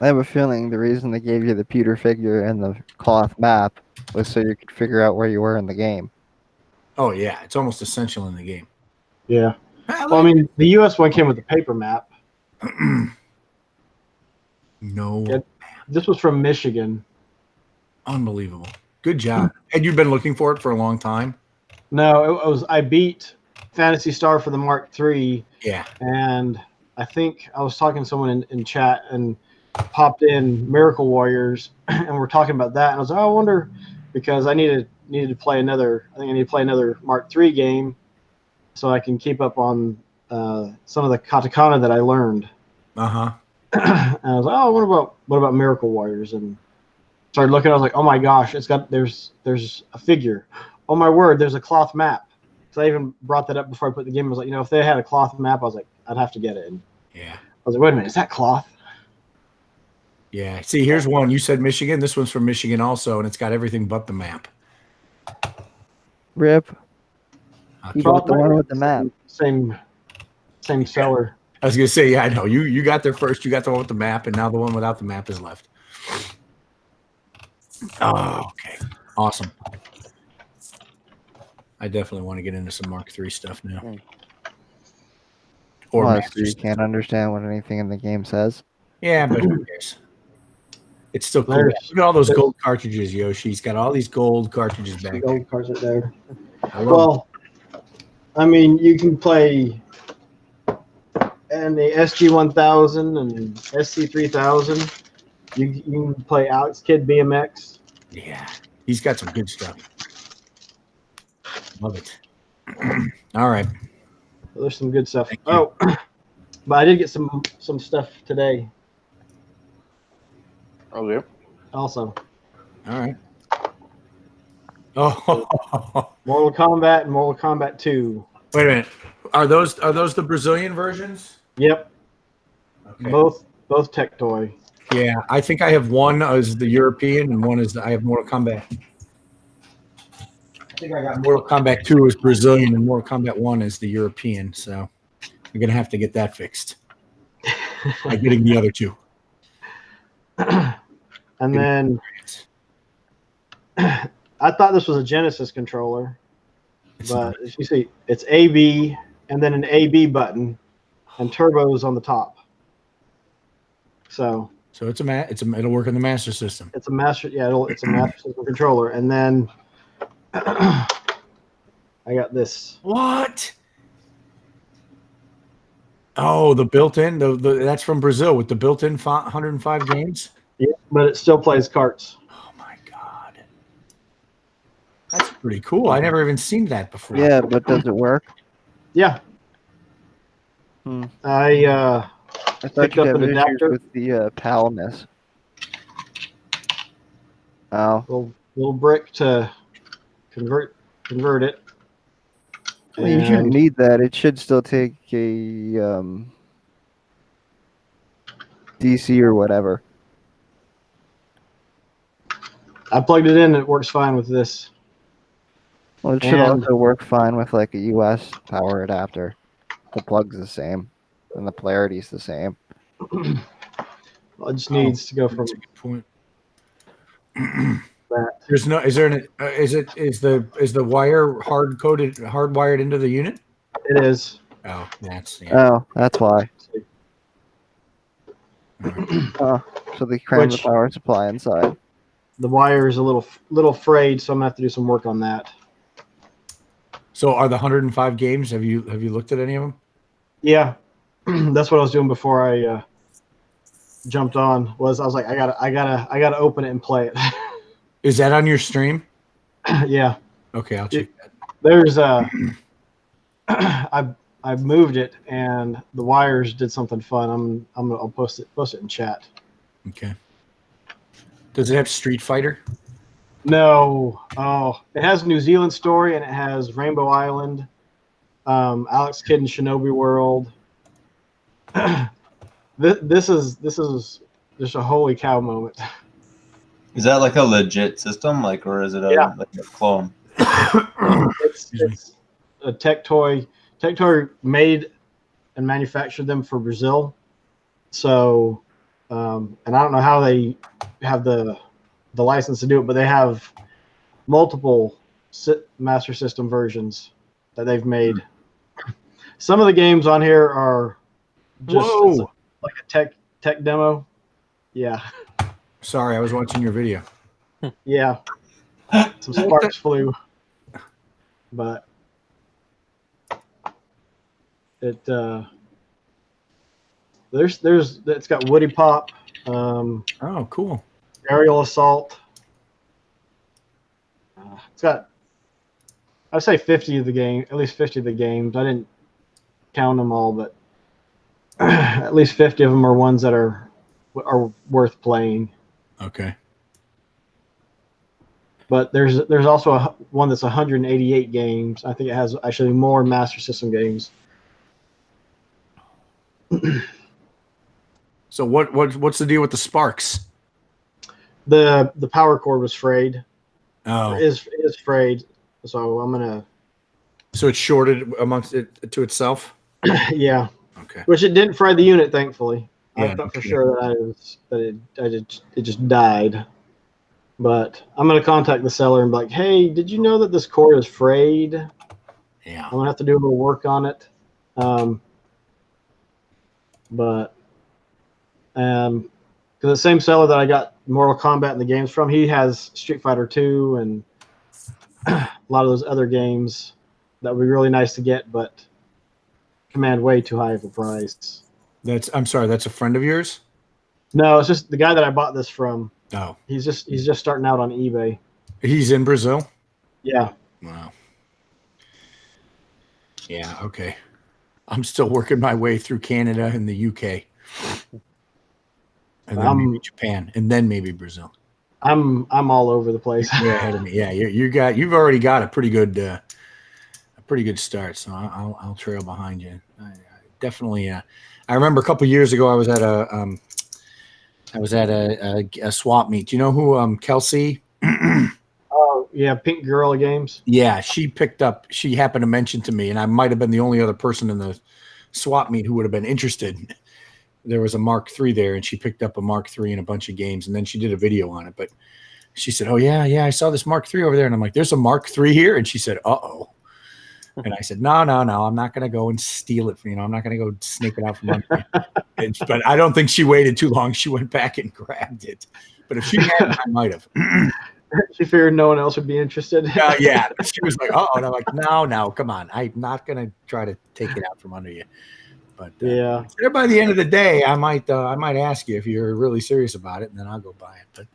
I have a feeling the reason they gave you the pewter figure and the cloth map was so you could figure out where you were in the game. Oh yeah, it's almost essential in the game. Yeah. Well, I mean, the U.S. one came with a paper map. No. This was from Michigan. Unbelievable. Good job. Had you been looking for it for a long time? No, it was. I beat Phantasy Star for the Mark III. Yeah. And I think I was talking to someone in chat and popped in Miracle Warriors, and we're talking about that. And I was like, oh, I wonder, because I needed to play another. I think I need to play another Mark III game, so I can keep up on some of the katakana that I learned. And I was like, oh, what about Miracle Warriors? And started looking. I was like, oh my gosh, there's a figure. Oh my word, there's a cloth map. So I even brought that up before I put the game. I was like, if they had a cloth map, I was like, I'd have to get it. And yeah. I was like, wait a minute, is that cloth? Yeah. See, here's one. You said Michigan. This one's from Michigan also, and it's got everything but the map. Rip. You got the one with the map. Same seller. I was gonna say, yeah, I know. You got there first. You got the one with the map, and now the one without the map is left. Oh, okay. Awesome. I definitely want to get into some Mark III stuff now. Or so you can't understand what anything in the game says. Yeah, but who cares? It's still cool. Look at all those gold cartridges, Yoshi. He's got all these gold cartridges back. Gold cartridges there. Well, I mean, you can play and the SG-1000 and SC-3000. You can play Alex Kidd BMX. Yeah, he's got some good stuff. Love it. All right. There's some good stuff. Oh, but I did get some stuff today. Okay. Also. All right. Oh. Mortal Kombat and Mortal Kombat 2. Wait a minute. Are those the Brazilian versions? Yep. Okay. Both Tectoy. Yeah, I think I have one as the European and one is I have Mortal Kombat. I think I got Mortal Kombat 2 as Brazilian and Mortal Kombat 1 as the European. So I'm gonna have to get that fixed by getting the other two. And then I thought this was a Genesis controller, but as you see, it's AB and then an AB button and turbos on the top. So it'll work in the Master System. It's a Master System controller, and then I got this. What? Oh, the built-in. That's from Brazil with the built-in 105 games. Yeah, but it still plays carts. Oh my god, that's pretty cool. I never even seen that before. Yeah, but does it work? Yeah. I thought you up had an issues adapter with the PAL-ness. Oh. Little brick to convert it. Well, you shouldn't need that. It should still take a DC or whatever. I plugged it in. It works fine with this. Well, it should also work fine with like a US power adapter. The plug's the same, and the polarity's the same. Well, it just needs to go from. That's a good point. That. There's no. Is the wire hardwired into the unit? It is. Oh, that's. Yeah. Oh, that's why. So they cram the power supply inside. The wire is a little frayed, so I'm gonna have to do some work on that. So are the 105 games? Have you looked at any of them? Yeah, that's what I was doing before I jumped on. I was like, I gotta open it and play it. Is that on your stream? Yeah. Okay, I'll check that. There's I moved it and the wires did something fun. I'll post it in chat. Okay. Does it have Street Fighter? No. Oh, it has New Zealand Story and it has Rainbow Island, Alex Kidd in Shinobi World. This is just a holy cow moment. Is that like a legit system, or is it like a clone? It's a Tectoy. Tectoy made and manufactured them for Brazil. So, and I don't know how they have the license to do it, but they have multiple Master System versions that they've made. Some of the games on here are just like a tech demo. Yeah. Sorry, I was watching your video. Yeah. Some sparks flew. But it's got Woody Pop. Oh, cool. Aerial Assault. It's got, I'd say 50 of the game, at least 50 of the games. I didn't count them all, but at least 50 of them are ones that are worth playing. Okay. But there's also one that's 188 games. I think it has actually more Master System games. So what's the deal with the sparks? The power cord was frayed. Oh, is frayed. So I'm gonna. So it's shorted amongst it to itself. Yeah. Okay. Which it didn't fry the unit, thankfully. Yeah, I thought for sure that it just died. But I'm gonna contact the seller and be like, hey, did you know that this cord is frayed? Yeah. I'm gonna have to do a little work on it. But because the same seller that I got Mortal Kombat and the games from, he has Street Fighter 2 and a lot of those other games that would be really nice to get, but command way too high of a price. I'm sorry, that's a friend of yours? No, it's just the guy that I bought this from. Oh. He's just starting out on eBay. He's in Brazil? Yeah. Wow. Yeah, okay. I'm still working my way through Canada and the UK, and then maybe Japan, and then maybe Brazil. I'm all over the place. You're ahead of me. Yeah, you've already got a pretty good start. So I'll trail behind you. I definitely. I remember a couple years ago I was at a swap meet. Do you know who Kelsey? Oh yeah, Pink Gorilla Games. Yeah, she happened to mention to me, and I might have been the only other person in the swap meet who would have been interested. There was a Mark III there, and she picked up a Mark III and a bunch of games, and then she did a video on it. But she said, "Oh yeah, I saw this Mark III over there," and I'm like, "There's a Mark III here," and she said, "Uh-oh." And I said, no, I'm not going to go and steal it. I'm not going to go snake it out from under you. But I don't think she waited too long. She went back and grabbed it. But if she hadn't, I might have. She figured no one else would be interested. Yeah. She was like, and I'm like, no, come on. I'm not going to try to take it out from under you. But yeah, by the end of the day, I might ask you if you're really serious about it, and then I'll go buy it. But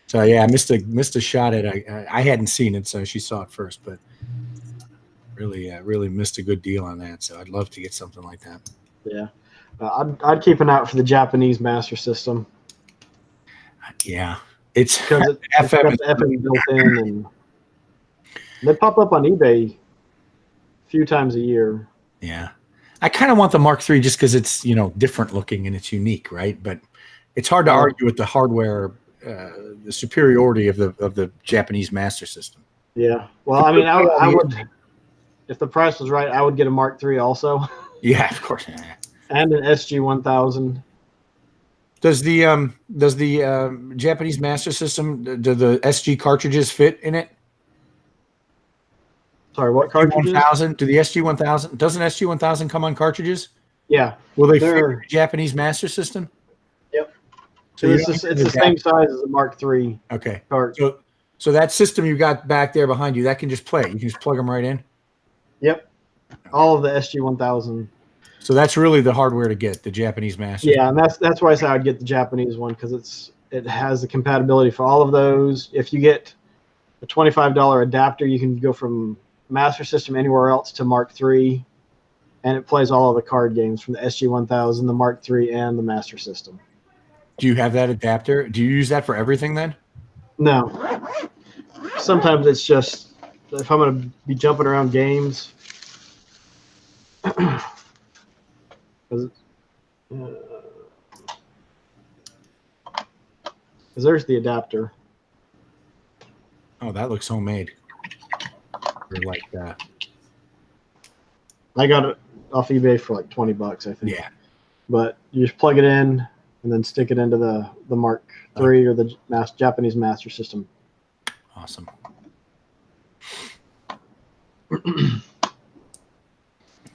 so yeah, I missed a shot at it. I hadn't seen it, so she saw it first, but really missed a good deal on that. So I'd love to get something like that. Yeah, I'd keep an eye out for the Japanese Master System. Yeah, it's because it's got the FM built in, and they pop up on eBay a few times a year. Yeah, I kind of want the Mark III just because it's different looking and it's unique, right? But it's hard to argue with the hardware, the superiority of the Japanese Master System. Yeah, well, I mean, I would. If the price was right, I would get a Mark III also. Yeah, of course. And an SG-1000. Does the Japanese Master System, do the SG cartridges fit in it? Sorry, what cartridges? SG-1000. Do the SG-1000? Doesn't SG-1000 come on cartridges? Yeah. Will they fit the Japanese Master System? Yep. So it's the same size as a Mark III. Okay. Cart. So that system you got back there behind you, that can just play. You can just plug them right in. Yep. All of the SG-1000. So that's really the hardware to get, the Japanese Master. Yeah, and that's why I say I'd get the Japanese one, because it has the compatibility for all of those. If you get a $25 adapter, you can go from Master System anywhere else to Mark III, and it plays all of the card games from the SG-1000, the Mark III, and the Master System. Do you have that adapter? Do you use that for everything then? No. Sometimes it's just if I'm going to be jumping around games. Because there's the adapter. Oh, that looks homemade. Or like that. I got it off eBay for like $20, I think. Yeah. But you just plug it in and then stick it into the Mark III or the Japanese Master System. Awesome.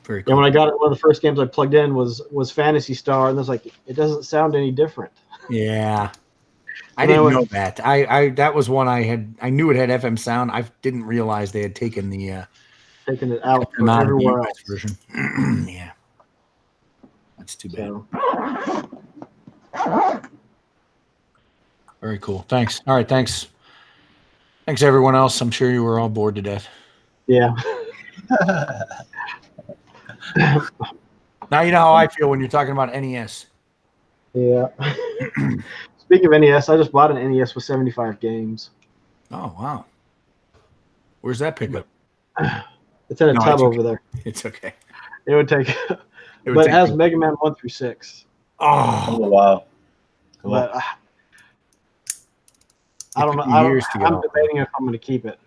Very cool. And when I got it, one of the first games I plugged in was Phantasy Star, and I was like, it doesn't sound any different. Yeah. I didn't know that. I that was one I knew it had FM sound. I didn't realize they had taken it out for everywhere else. Version. Yeah. That's too bad. So. Very cool. Thanks. All right, thanks. Thanks everyone else. I'm sure you were all bored to death. Yeah. Now you know how I feel when you're talking about NES. Yeah. Speaking of NES, I just bought an NES with 75 games. Oh, wow. Where's that pickup? It's in a tub over there. It's okay. It would take but it has Mega Man 1 through 6. Oh, wow. Cool. But I don't know. I'm debating if I'm going to keep it.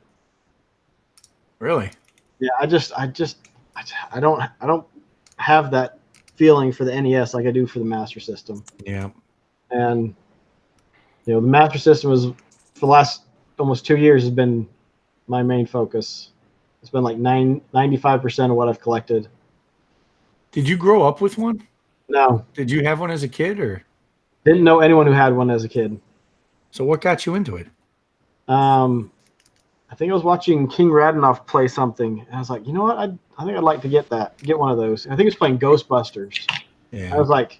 Really? Yeah, I don't have that feeling for the NES like I do for the Master System. Yeah. And the Master System is, for the last almost 2 years, has been my main focus. It's been like 95% of what I've collected. Did you grow up with one? No. Did you have one as a kid, or? Didn't know anyone who had one as a kid. So what got you into it? I think I was watching King Radanoff play something, and I was like, you know what? I think I'd like to get one of those. I think he was playing Ghostbusters. Yeah. I was like,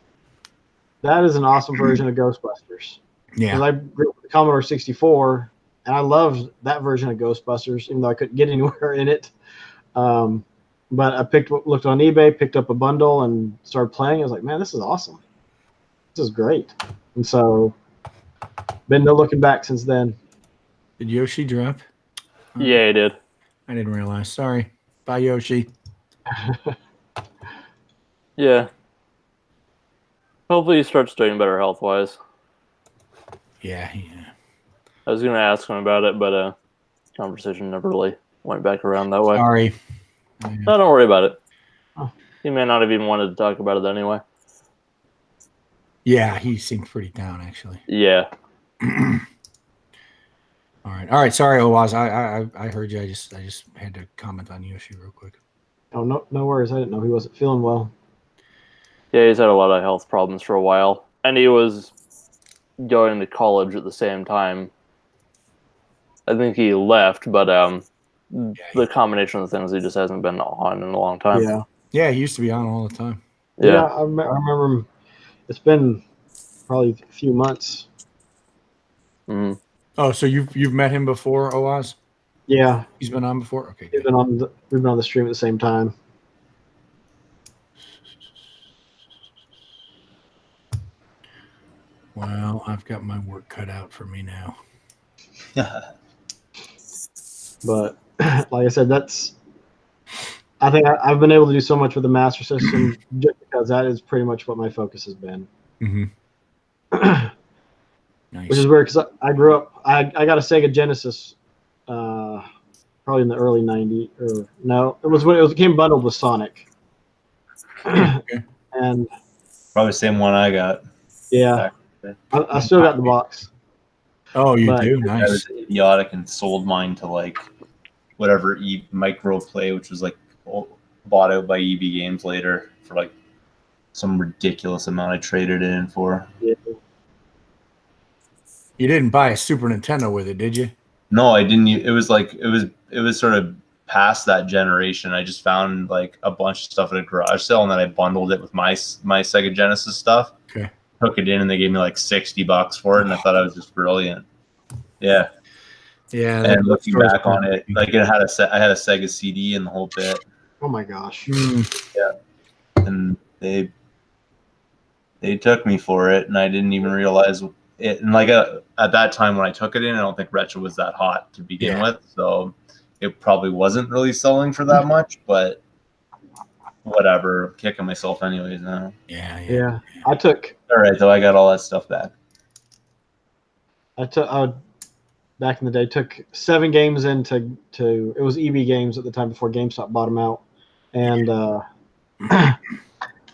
that is an awesome version of Ghostbusters. Yeah. Because I grew up with the Commodore 64, and I loved that version of Ghostbusters, even though I couldn't get anywhere in it. But I looked on eBay, picked up a bundle, and started playing. I was like, man, this is awesome. This is great. And so, been no looking back since then. Did Yoshi drop? Yeah, he did. I didn't realize. Sorry. Bye, Yoshi. Yeah. Hopefully he starts doing better health-wise. Yeah. I was going to ask him about it, but conversation never really went back around that way. Sorry. No, don't worry about it. Oh. He may not have even wanted to talk about it anyway. Yeah, he seemed pretty down, actually. Yeah. All right. Sorry, Owaz. I heard you. I just had to comment on Yoshi real quick. Oh, no worries. I didn't know he wasn't feeling well. Yeah, he's had a lot of health problems for a while. And he was going to college at the same time. I think he left, but the combination of things, he just hasn't been on in a long time. Yeah. Yeah, he used to be on all the time. Yeah, I remember him. It's been probably a few months. Mm-hmm. Oh, so you've met him before, Owaz? Yeah. He's been on before? Okay. We've been on the stream at the same time. Well, I've got my work cut out for me now. But like I said, I think I've been able to do so much with the Master System just because that is pretty much what my focus has been. Mm-hmm. Nice. Which is weird because I grew up. I got a Sega Genesis, probably in the early '90s. Or no, it was when it came bundled with Sonic. Okay. And probably the same one I got. Yeah, I still got the box. Oh, you do? I Nice. was idiotic and sold mine to like whatever Micro Play, which was like bought out by EB Games later for like some ridiculous amount I traded it in for. Yeah. You didn't buy a Super Nintendo with it, did you? No, I didn't. It was like it was sort of past that generation. I just found like a bunch of stuff at a garage sale, and then I bundled it with my Sega Genesis stuff. Okay. Took it in, and they gave me like $60 for it, and I thought I was just brilliant. Yeah. Yeah. And looking back on it, like I had a Sega CD and the whole bit. Oh my gosh. Yeah. And they took me for it, and I didn't even realize it. And like at that time when I took it in, I don't think retro was that hot to begin with, so it probably wasn't really selling for that much. But whatever, kicking myself anyways now. Yeah. I took. All right, though, I got all that stuff back. Back in the day, took 7 games into it was EB Games at the time before GameStop bought them out, and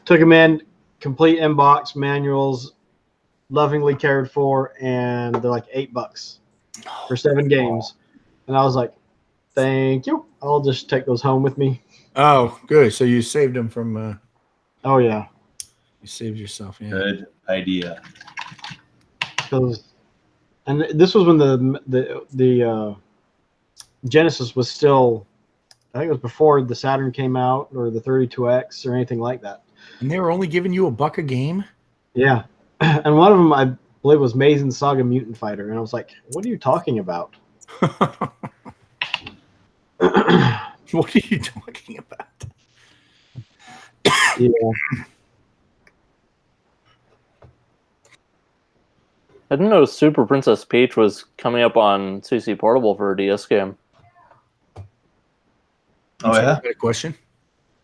took them in, complete inbox manuals, lovingly cared for, and they're like $8 for 7 games, and I was like, thank you, I'll just take those home with me. Oh, good. So you saved them from. Oh yeah. You saved yourself. Yeah. Good idea. And this was when the Genesis was still, I think it was before the Saturn came out or the 32X or anything like that. And they were only giving you $1 a game? Yeah. And one of them, I believe, was Mazen Saga Mutant Fighter. And I was like, what are you talking about? What are you talking about? Yeah. I didn't know Super Princess Peach was coming up on CC Portable for a DS game. Oh yeah. Got a question?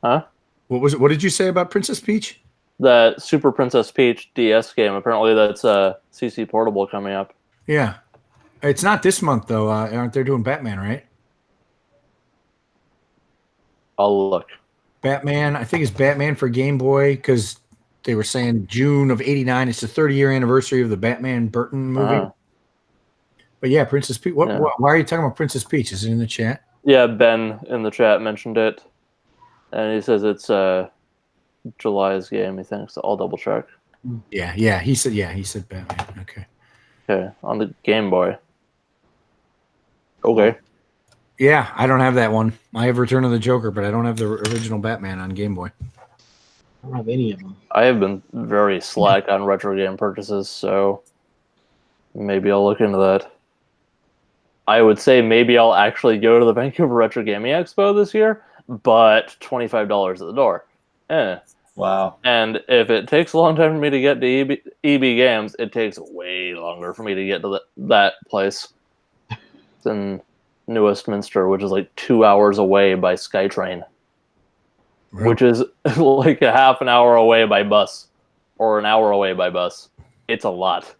Huh? What was it? What did you say about Princess Peach? That Super Princess Peach DS game. Apparently, that's CC Portable coming up. Yeah, it's not this month though. Aren't they doing Batman, right? I'll look. Batman. I think it's Batman for Game Boy because they were saying June of '89. It's the 30-year anniversary of the Batman Burton movie. But yeah, Princess Peach. Why are you talking about Princess Peach? Is it in the chat? Yeah, Ben in the chat mentioned it, and he says it's July's game. He thinks. I'll double check. Yeah. He said Batman. Okay, on the Game Boy. Okay. Yeah, I don't have that one. I have Return of the Joker, but I don't have the original Batman on Game Boy. I don't have any of them. I have been very slack on retro game purchases, so maybe I'll look into that. I would say maybe I'll actually go to the Vancouver Retro Gaming Expo this year. but $25 at the door. Wow. And if it takes a long time for me to get to EB Games, it takes way longer for me to get to that place. It's in New Westminster, which is like 2 hours away by SkyTrain, which is like a half an hour away by bus, or an hour away by bus. It's a lot.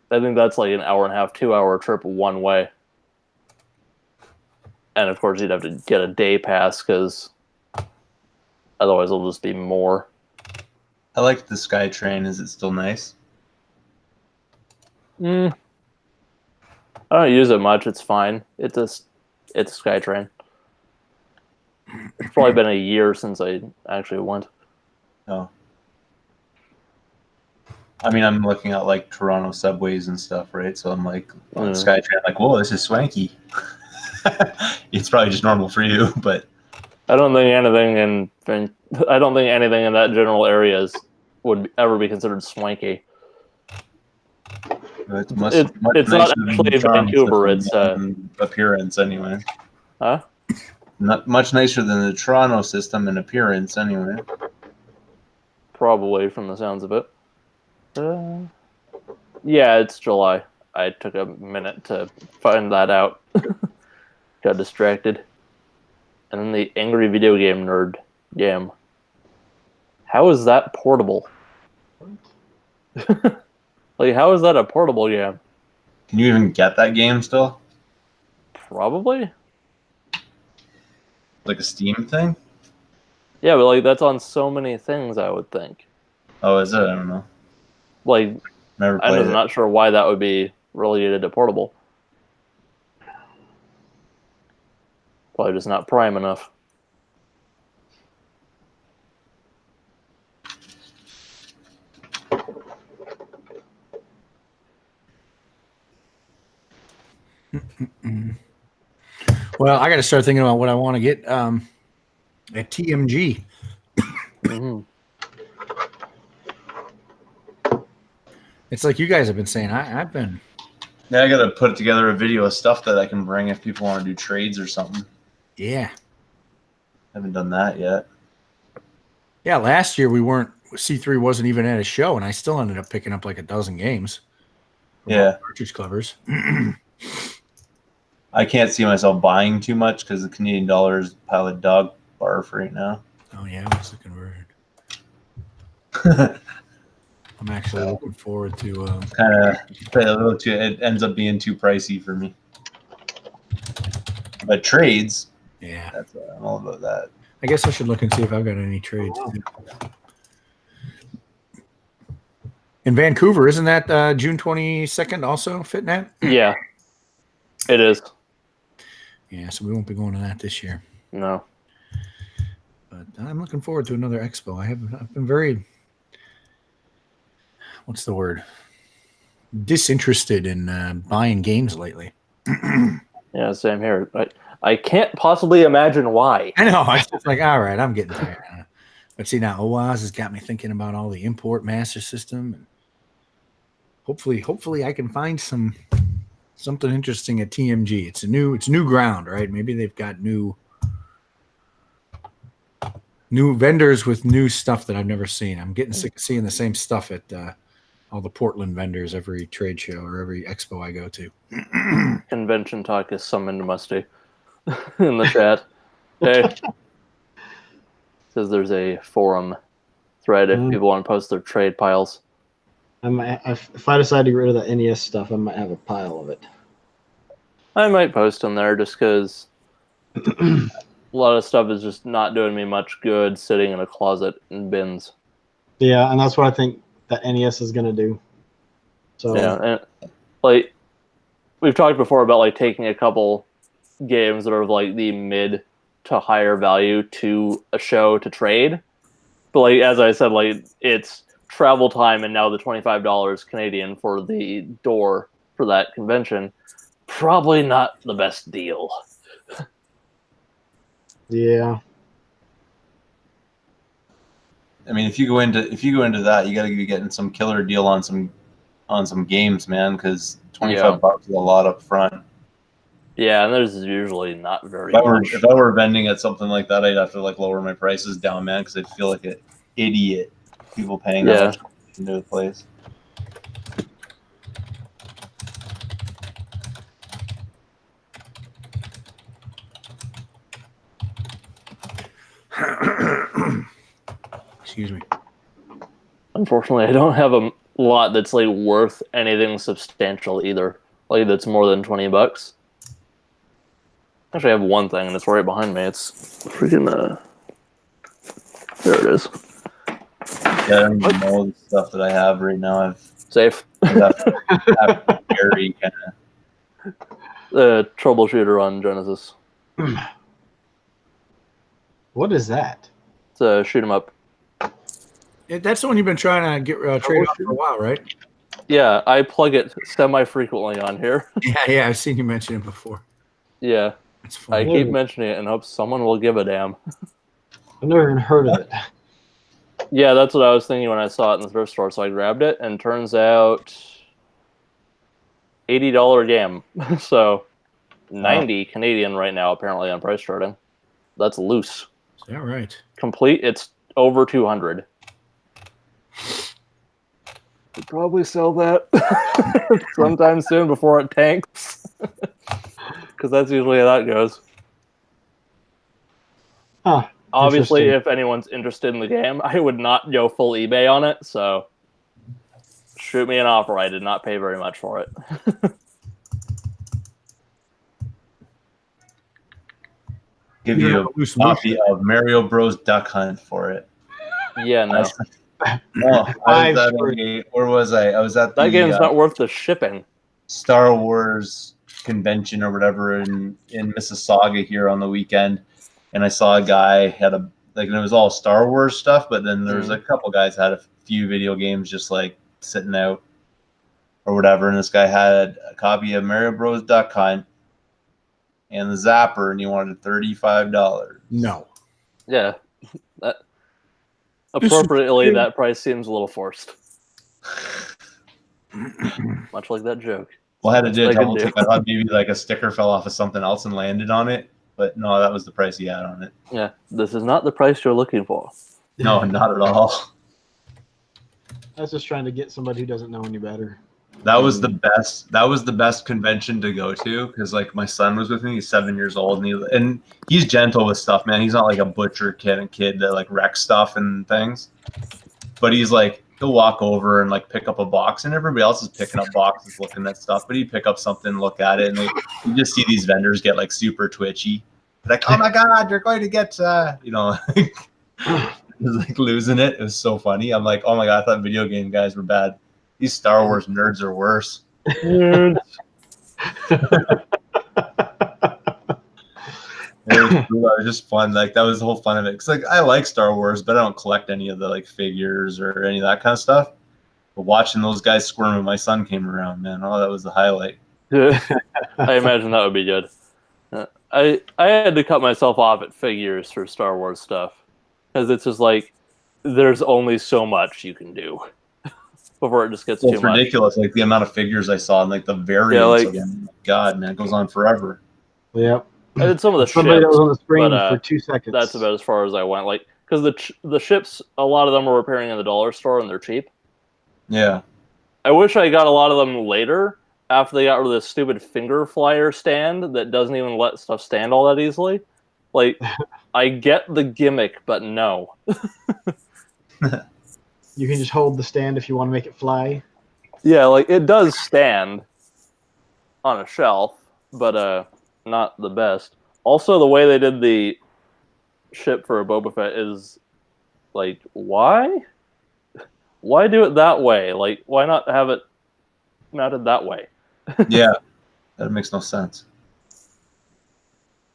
I think that's like an hour and a half, 2 hour trip one way. And of course, you'd have to get a day pass because otherwise it'll just be more. I like the SkyTrain. Is it still nice? I don't use it much. It's fine. It's a SkyTrain. It's probably been a year since I actually went. Oh. I mean, I'm looking at like Toronto subways and stuff, right? So I'm like on SkyTrain, like, whoa, this is swanky. It's probably just normal for you, but I don't think anything in that general area would ever be considered swanky. It's not actually Vancouver. It's appearance anyway. Huh? Not much nicer than the Toronto system in appearance anyway. Probably from the sounds of it. Yeah, it's July. I took a minute to find that out. Got distracted. And then the Angry Video Game Nerd game. How is that portable? Like, how is that a portable game? Can you even get that game still? Probably. Like a Steam thing? Yeah, but like that's on so many things, I would think. Oh, is it? I don't know. Like, I'm not sure why that would be relegated to portable. Probably just not prime enough. Well, I got to start thinking about what I want to get at TMG. It's like you guys have been saying. I've been. Yeah, I got to put together a video of stuff that I can bring if people want to do trades or something. Yeah. Haven't done that yet. Yeah, last year C3 wasn't even at a show, and I still ended up picking up like a dozen games. Yeah. Cartridge Clubbers. I can't see myself buying too much because the Canadian dollar is a pile of dog barf right now. Oh, yeah. What's the conversion? I'm actually looking forward to kind of it ends up being too pricey for me. But trades, yeah, I'm all about that. I guess I should look and see if I've got any trades. In Vancouver, isn't that June 22nd also, FitNet? Yeah, it is. Yeah, so we won't be going to that this year. No. But I'm looking forward to another expo. I've been very, what's the word? Disinterested in buying games lately. Yeah, same here. I can't possibly imagine why. I know. I was like, all right, I'm getting tired. But see, now OWASP has got me thinking about all the import master system, and hopefully I can find something interesting at TMG. It's new ground, right? Maybe they've got new vendors with new stuff that I've never seen. I'm getting sick of seeing the same stuff at all the Portland vendors every trade show or every expo I go to. Convention talk is summoned musty in the chat. Hey. Says there's a forum thread if people want to post their trade piles. If I decide to get rid of that NES stuff, I might have a pile of it. I might post them there just because a lot of stuff is just not doing me much good sitting in a closet in bins. Yeah, and that's what I think that NES is going to do. So yeah, and like we've talked before about like taking a couple games that are like the mid to higher value to a show to trade, but like as I said, like it's travel time and now the $25 Canadian for the door for that convention, probably not the best deal. Yeah. I mean, if you go into that, you got to be getting some killer deal on some games, man, because $25 is a lot up front. Yeah, and there's usually not very If much. If I were vending at something like that, I'd have to like lower my prices down, man, because I'd feel like an idiot. People paying that much into the place. Excuse me. Unfortunately, I don't have a lot that's like worth anything substantial either. Like that's more than $20. Actually, I have one thing, and it's right behind me. It's freaking there it is. Yeah, I don't even know the stuff that I have right now. I've Safe. Very kind of troubleshooter on Genesis. What is that? It's a shoot 'em up. That's the one you've been trying to get trade off for a while, right? Yeah, I plug it semi-frequently on here. Yeah, I've seen you mention it before. Yeah, That's funny. I keep mentioning it and hope someone will give a damn. I've never even heard of it. Yeah, that's what I was thinking when I saw it in the thrift store, so I grabbed it, and turns out $80 game. So 90 Canadian right now, apparently, on price charting. That's loose. Is that right? Complete, it's over 200. Could probably sell that sometime soon before it tanks. Because that's usually how that goes. Huh. Obviously, if anyone's interested in the game, I would not go full eBay on it, so shoot me an offer. I did not pay very much for it. Give you a copy of Mario Bros. Duck Hunt for it. Yeah, no. Where was I? I was at that game's not worth the shipping. Star Wars convention or whatever in Mississauga here on the weekend, and I saw a guy had a and it was all Star Wars stuff, but then there was a couple guys had a few video games just like sitting out or whatever, and this guy had a copy of Mario Bros. Duck Hunt and the Zapper, and he wanted $35. No. Yeah. Appropriately, that price seems a little forced. Much like that joke. Well, I had to do a double take. I thought maybe like a sticker fell off of something else and landed on it, but no, that was the price he had on it. Yeah, this is not the price you're looking for. No, not at all. I was just trying to get somebody who doesn't know any better. That was the best. That was the best convention to go to because like my son was with me. He's 7 years old, and he's gentle with stuff, man. He's not like a butcher kid that like wrecks stuff and things. But he's like he'll walk over and like pick up a box, and everybody else is picking up boxes, looking at stuff. But he'd pick up something, look at it, and you just see these vendors get like super twitchy. Like, oh my god, you're going to get was like losing it. It was so funny. I'm like, oh my god, I thought video game guys were bad. These Star Wars nerds are worse. It was just fun. Like that was the whole fun of it. Cause like I like Star Wars, but I don't collect any of the like figures or any of that kind of stuff. But watching those guys squirm when my son came around, man, oh, that was the highlight. I imagine that would be good. I had to cut myself off at figures for Star Wars stuff because it's just like there's only so much you can do before it just gets too much. It's ridiculous, like the amount of figures I saw and like the variants of them. God, man, it goes on forever. Yep. I did some of the Somebody ships, that was on the screen but, for 2 seconds. That's about as far as I went. Like, because the ships, a lot of them were appearing in the dollar store and they're cheap. Yeah. I wish I got a lot of them later after they got rid of this stupid finger flyer stand that doesn't even let stuff stand all that easily. Like, I get the gimmick, but no. You can just hold the stand if you want to make it fly. Yeah, like it does stand on a shelf, but not the best. Also, the way they did the ship for a Boba Fett is like, why? Why do it that way? Like, why not have it mounted that way? Yeah, that makes no sense.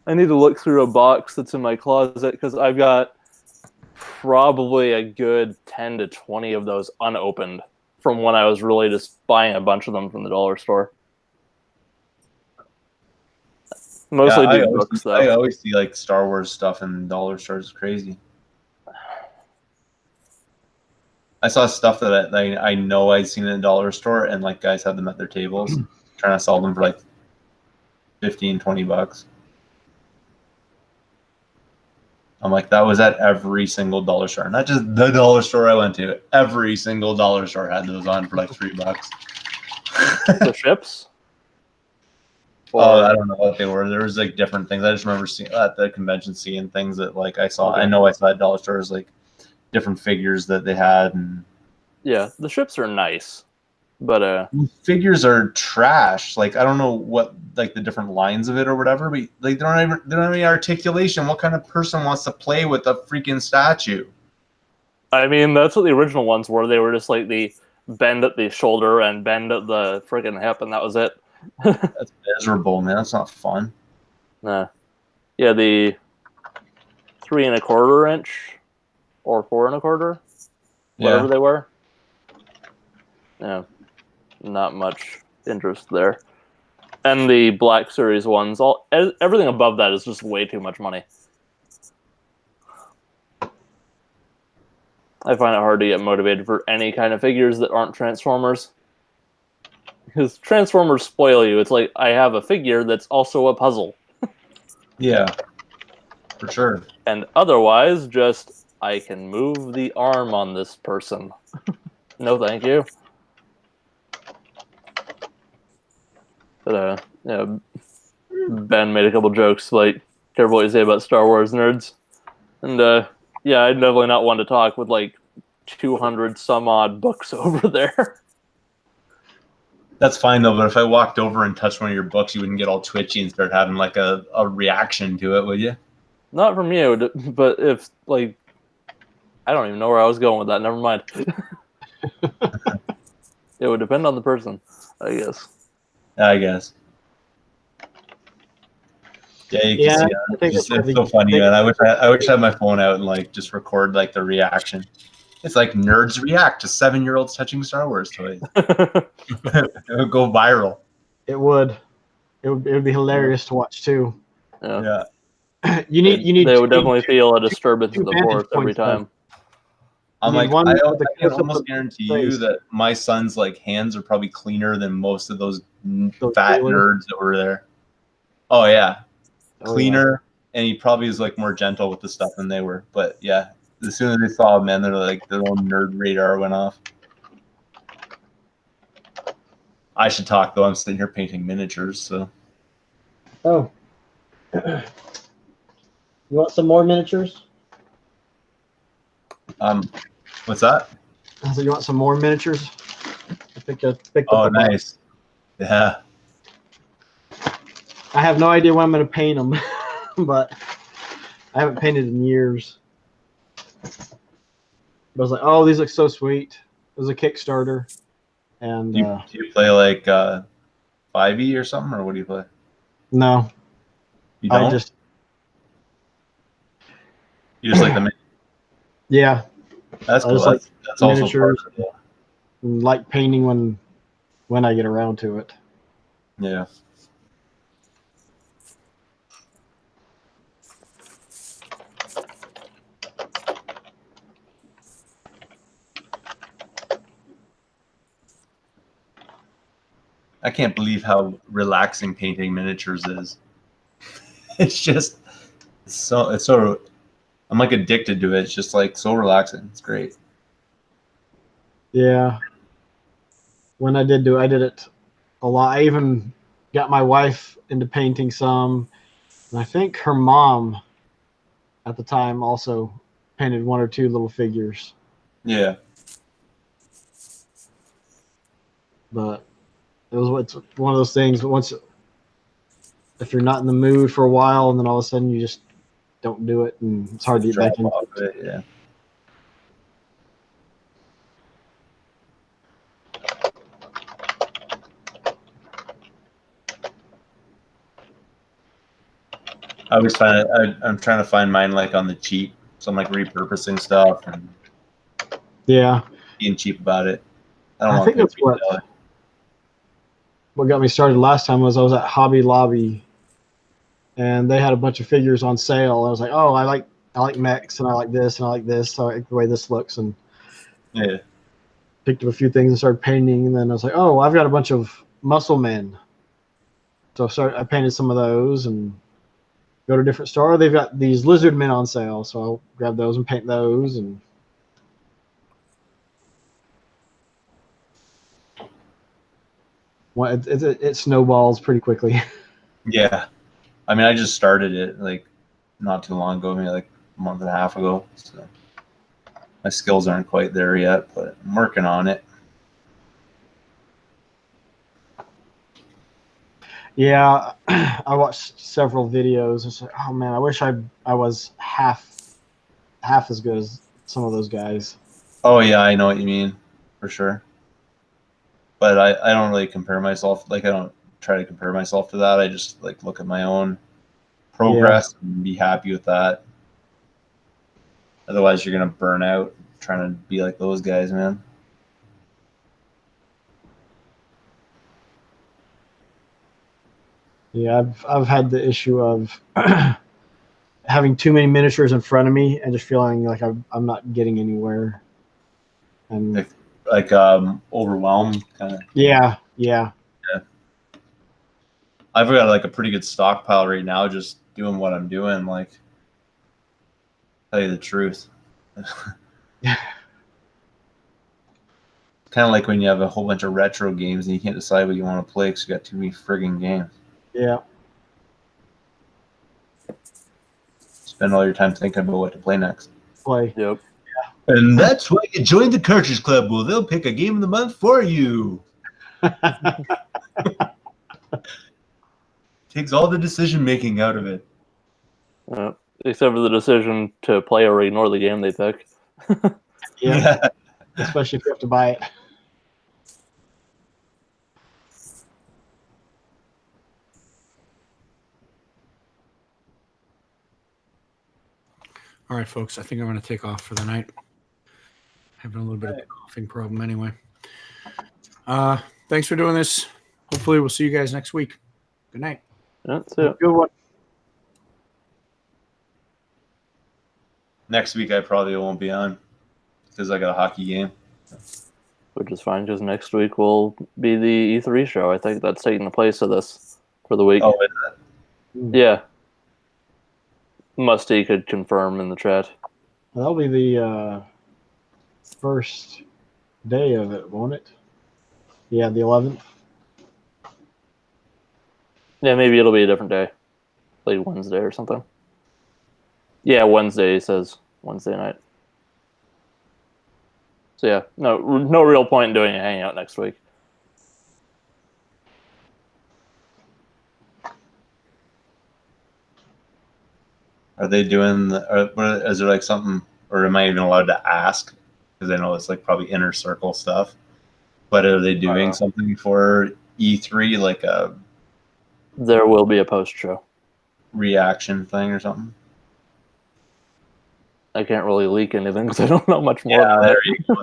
I need to look through a box that's in my closet because I've got probably a good 10 to 20 of those unopened from when I was really just buying a bunch of them from the dollar store. Mostly books, though. I always see like Star Wars stuff in dollar stores. It's crazy. I saw stuff that I know I'd seen in a dollar store, and like guys had them at their tables, trying to sell them for like $15, $20. I'm like, that was at every single dollar store, not just the dollar store I went to. Every single dollar store had those on for like $3. The ships? Oh, I don't know what they were. There was like different things. I just remember seeing at the convention, seeing things that like I saw. Okay. I know I saw at dollar stores like different figures that they had, and yeah, the ships are nice, but figures are trash. Like I don't know what like the different lines of it or whatever, but like they don't have any articulation. What kind of person wants to play with a freaking statue? I mean that's what the original ones were. They were just like the bend at the shoulder and bend at the friggin' hip, and that was it. That's miserable, man. That's not fun. Nah. Yeah, the 3 1/4 inch or 4 1/4, whatever they were. Yeah, not much interest there. And the Black Series ones, everything above that is just way too much money. I find it hard to get motivated for any kind of figures that aren't Transformers. Because Transformers spoil you. It's like, I have a figure that's also a puzzle. Yeah, for sure. And otherwise, just, I can move the arm on this person. No, thank you. But, Ben made a couple jokes, like, careful what you say about Star Wars nerds. And, yeah, I'm definitely not one to talk with, like, 200 some odd books over there. That's fine though, but if I walked over and touched one of your books, you wouldn't get all twitchy and start having like a reaction to it, would you? Not from you, but if, like, I don't even know where I was going with that. Never mind. It would depend on the person, I guess. I guess. Yeah, you can see it. It's so funny, man. I wish I had my phone out and like just record like the reaction. It's like nerds react to 7-year-olds touching Star Wars toys. It would go viral. It would. It would be hilarious to watch too. Yeah. You need. They would definitely feel a disturbance of the force every time. I'm like, I can almost guarantee you that my son's like hands are probably cleaner than most of those fat nerds that were there. Oh yeah, cleaner, and he probably is like more gentle with the stuff than they were. But yeah, as soon as they saw him, man, they're like their own nerd radar went off. I should talk though. I'm sitting here painting miniatures, so. Oh. You want some more miniatures? What's that? I said, you want some more miniatures? I think I picked up. Oh, box. nice. Yeah. I have no idea when I'm going to paint them, but I haven't painted in years. But I was like, oh, these look so sweet. It was a Kickstarter. And do you play like 5e or something, or what do you play? No. You don't? You just like the Yeah. That's cool. Like that's also part of it. Like painting when I get around to it. Yeah. I can't believe how relaxing painting miniatures is. It's so I'm like addicted to it. It's just like so relaxing. It's great. Yeah. When I did I did it a lot. I even got my wife into painting some, and I think her mom at the time also painted 1 or 2 little figures. Yeah. But it's one of those things. But if you're not in the mood for a while, and then all of a sudden you just don't do it, and it's hard to get back into it. Yeah. I always find it. I'm trying to find mine like on the cheap, so I'm like repurposing stuff and being cheap about it. I think that's what got me started last time was I was at Hobby Lobby, and they had a bunch of figures on sale. I was like, oh, I like mechs, and I like this, and I like this. So I like the way this looks, and picked up a few things and started painting. And then I was like, oh, I've got a bunch of muscle men. So I painted some of those and go to a different store. They've got these lizard men on sale, so I'll grab those and paint those. And it snowballs pretty quickly. Yeah. I mean, I just started it like not too long ago, maybe like a month and a half ago. So my skills aren't quite there yet, but I'm working on it. Yeah, I watched several videos and said, "Oh man, I wish I was half as good as some of those guys." Oh yeah, I know what you mean, for sure. But I don't really compare myself. Like I don't try to compare myself to that. I just like look at my own progress and be happy with that. Otherwise, you're gonna burn out trying to be like those guys, man. Yeah, I've had the issue of having too many miniatures in front of me and just feeling like I'm not getting anywhere. And like overwhelmed kind of. Yeah. I've got like a pretty good stockpile right now, just doing what I'm doing. Like, tell you the truth. Kind of like when you have a whole bunch of retro games and you can't decide what you want to play because you got too many friggin' games. Yeah. Spend all your time thinking about what to play next. Play. Yep. And that's why you join the Cartridge Club. Well, they'll pick a game of the month for you. Takes all the decision making out of it. Except for the decision to play or ignore the game they pick. Yeah. Especially if you have to buy it. All right, folks. I think I'm going to take off for the night. Having a little bit of a coughing problem anyway. Thanks for doing this. Hopefully we'll see you guys next week. Good night. That's it. Good one. Next week I probably won't be on because I got a hockey game. Which is fine because next week will be the E3 show. I think that's taking the place of this for the week. Oh, is it? Yeah. Musty could confirm in the chat. That'll be the first day of it, won't it? Yeah, the 11th. Yeah, maybe it'll be a different day. Like Wednesday or something. Yeah, Wednesday, he says. Wednesday night. So yeah, no real point in doing a hangout next week. Are they doing? Is there like something, or am I even allowed to ask? Because I know it's like probably inner circle stuff. But are they doing something for E3, like a? There will be a post show reaction thing or something. I can't really leak anything because I don't know much more than that. There you go.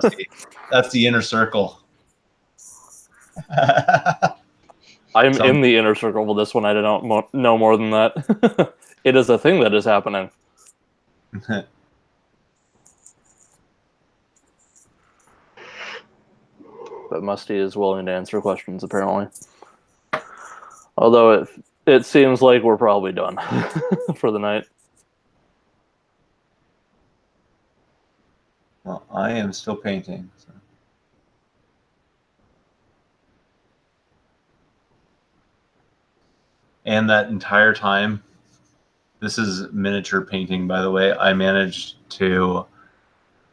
That's the inner circle. I'm in the inner circle with this one. I don't know more than that. It is a thing that is happening. But Musty is willing to answer questions, apparently. Although it seems like we're probably done for the night. Well, I am still painting. So. And that entire time, this is miniature painting, by the way, I managed to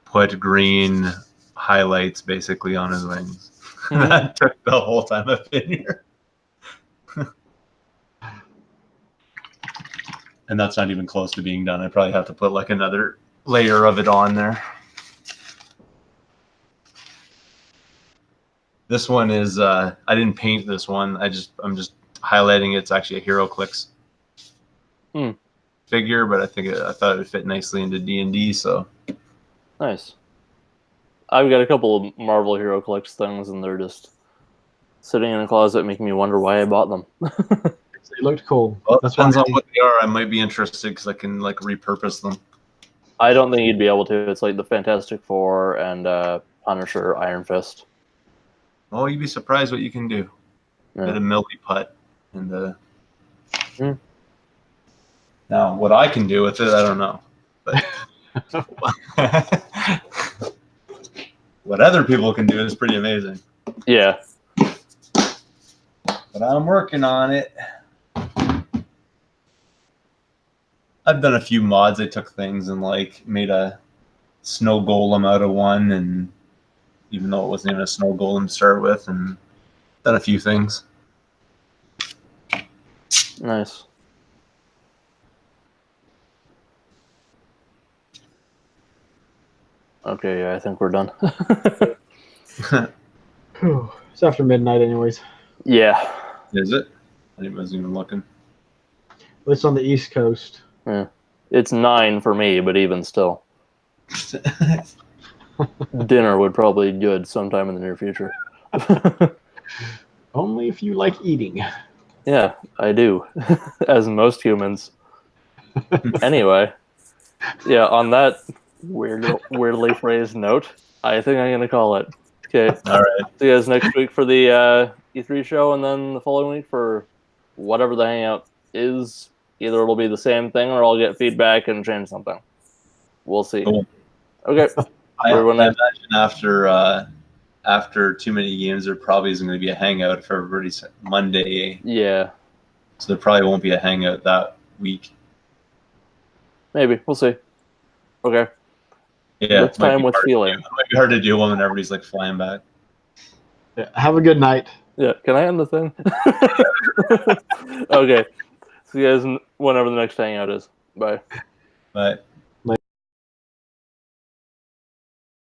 put green highlights basically on his wings. That took the whole time I've been here. And that's not even close to being done. I probably have to put like another layer of it on there. This one is I didn't paint this one. I'm just highlighting it. It's actually a HeroClix figure, but I thought it would fit nicely into D&D. So nice. I've got a couple of Marvel HeroClix things, and they're just sitting in a closet, making me wonder why I bought them. They looked cool. Well, depends on what they are. I might be interested because I can like repurpose them. I don't think you'd be able to. It's like the Fantastic Four and Punisher, Iron Fist. Oh, you'd be surprised what you can do. Yeah. Bit of milky putt in the Mm. Now, what I can do with it, I don't know. But what other people can do is pretty amazing. Yeah. But I'm working on it. I've done a few mods. I took things and like made a snow golem out of one, and even though it wasn't even a snow golem to start with, and done a few things. Nice. Okay, yeah, I think we're done. It's after midnight, anyways. Yeah. Is it? I wasn't even looking. It's on the East Coast. Yeah. It's 9 for me, but even still. Dinner would probably be good sometime in the near future. Only if you like eating. Yeah, I do. As most humans. Anyway. Yeah, on that weirdly phrased note, I think I'm going to call it. Okay. All right. See you guys next week for the E3 show, and then the following week for whatever the Hangout is. Either it'll be the same thing, or I'll get feedback and change something. We'll see. Cool. Okay. I imagine after too many games, there probably isn't going to be a Hangout for everybody's Monday. Yeah. So there probably won't be a Hangout that week. Maybe. We'll see. Okay. Yeah. Next time with feeling. It might be hard to do when everybody's like flying back. Yeah, have a good night. Yeah. Can I end the thing? Okay. See you guys whenever the next Hangout is. Bye. But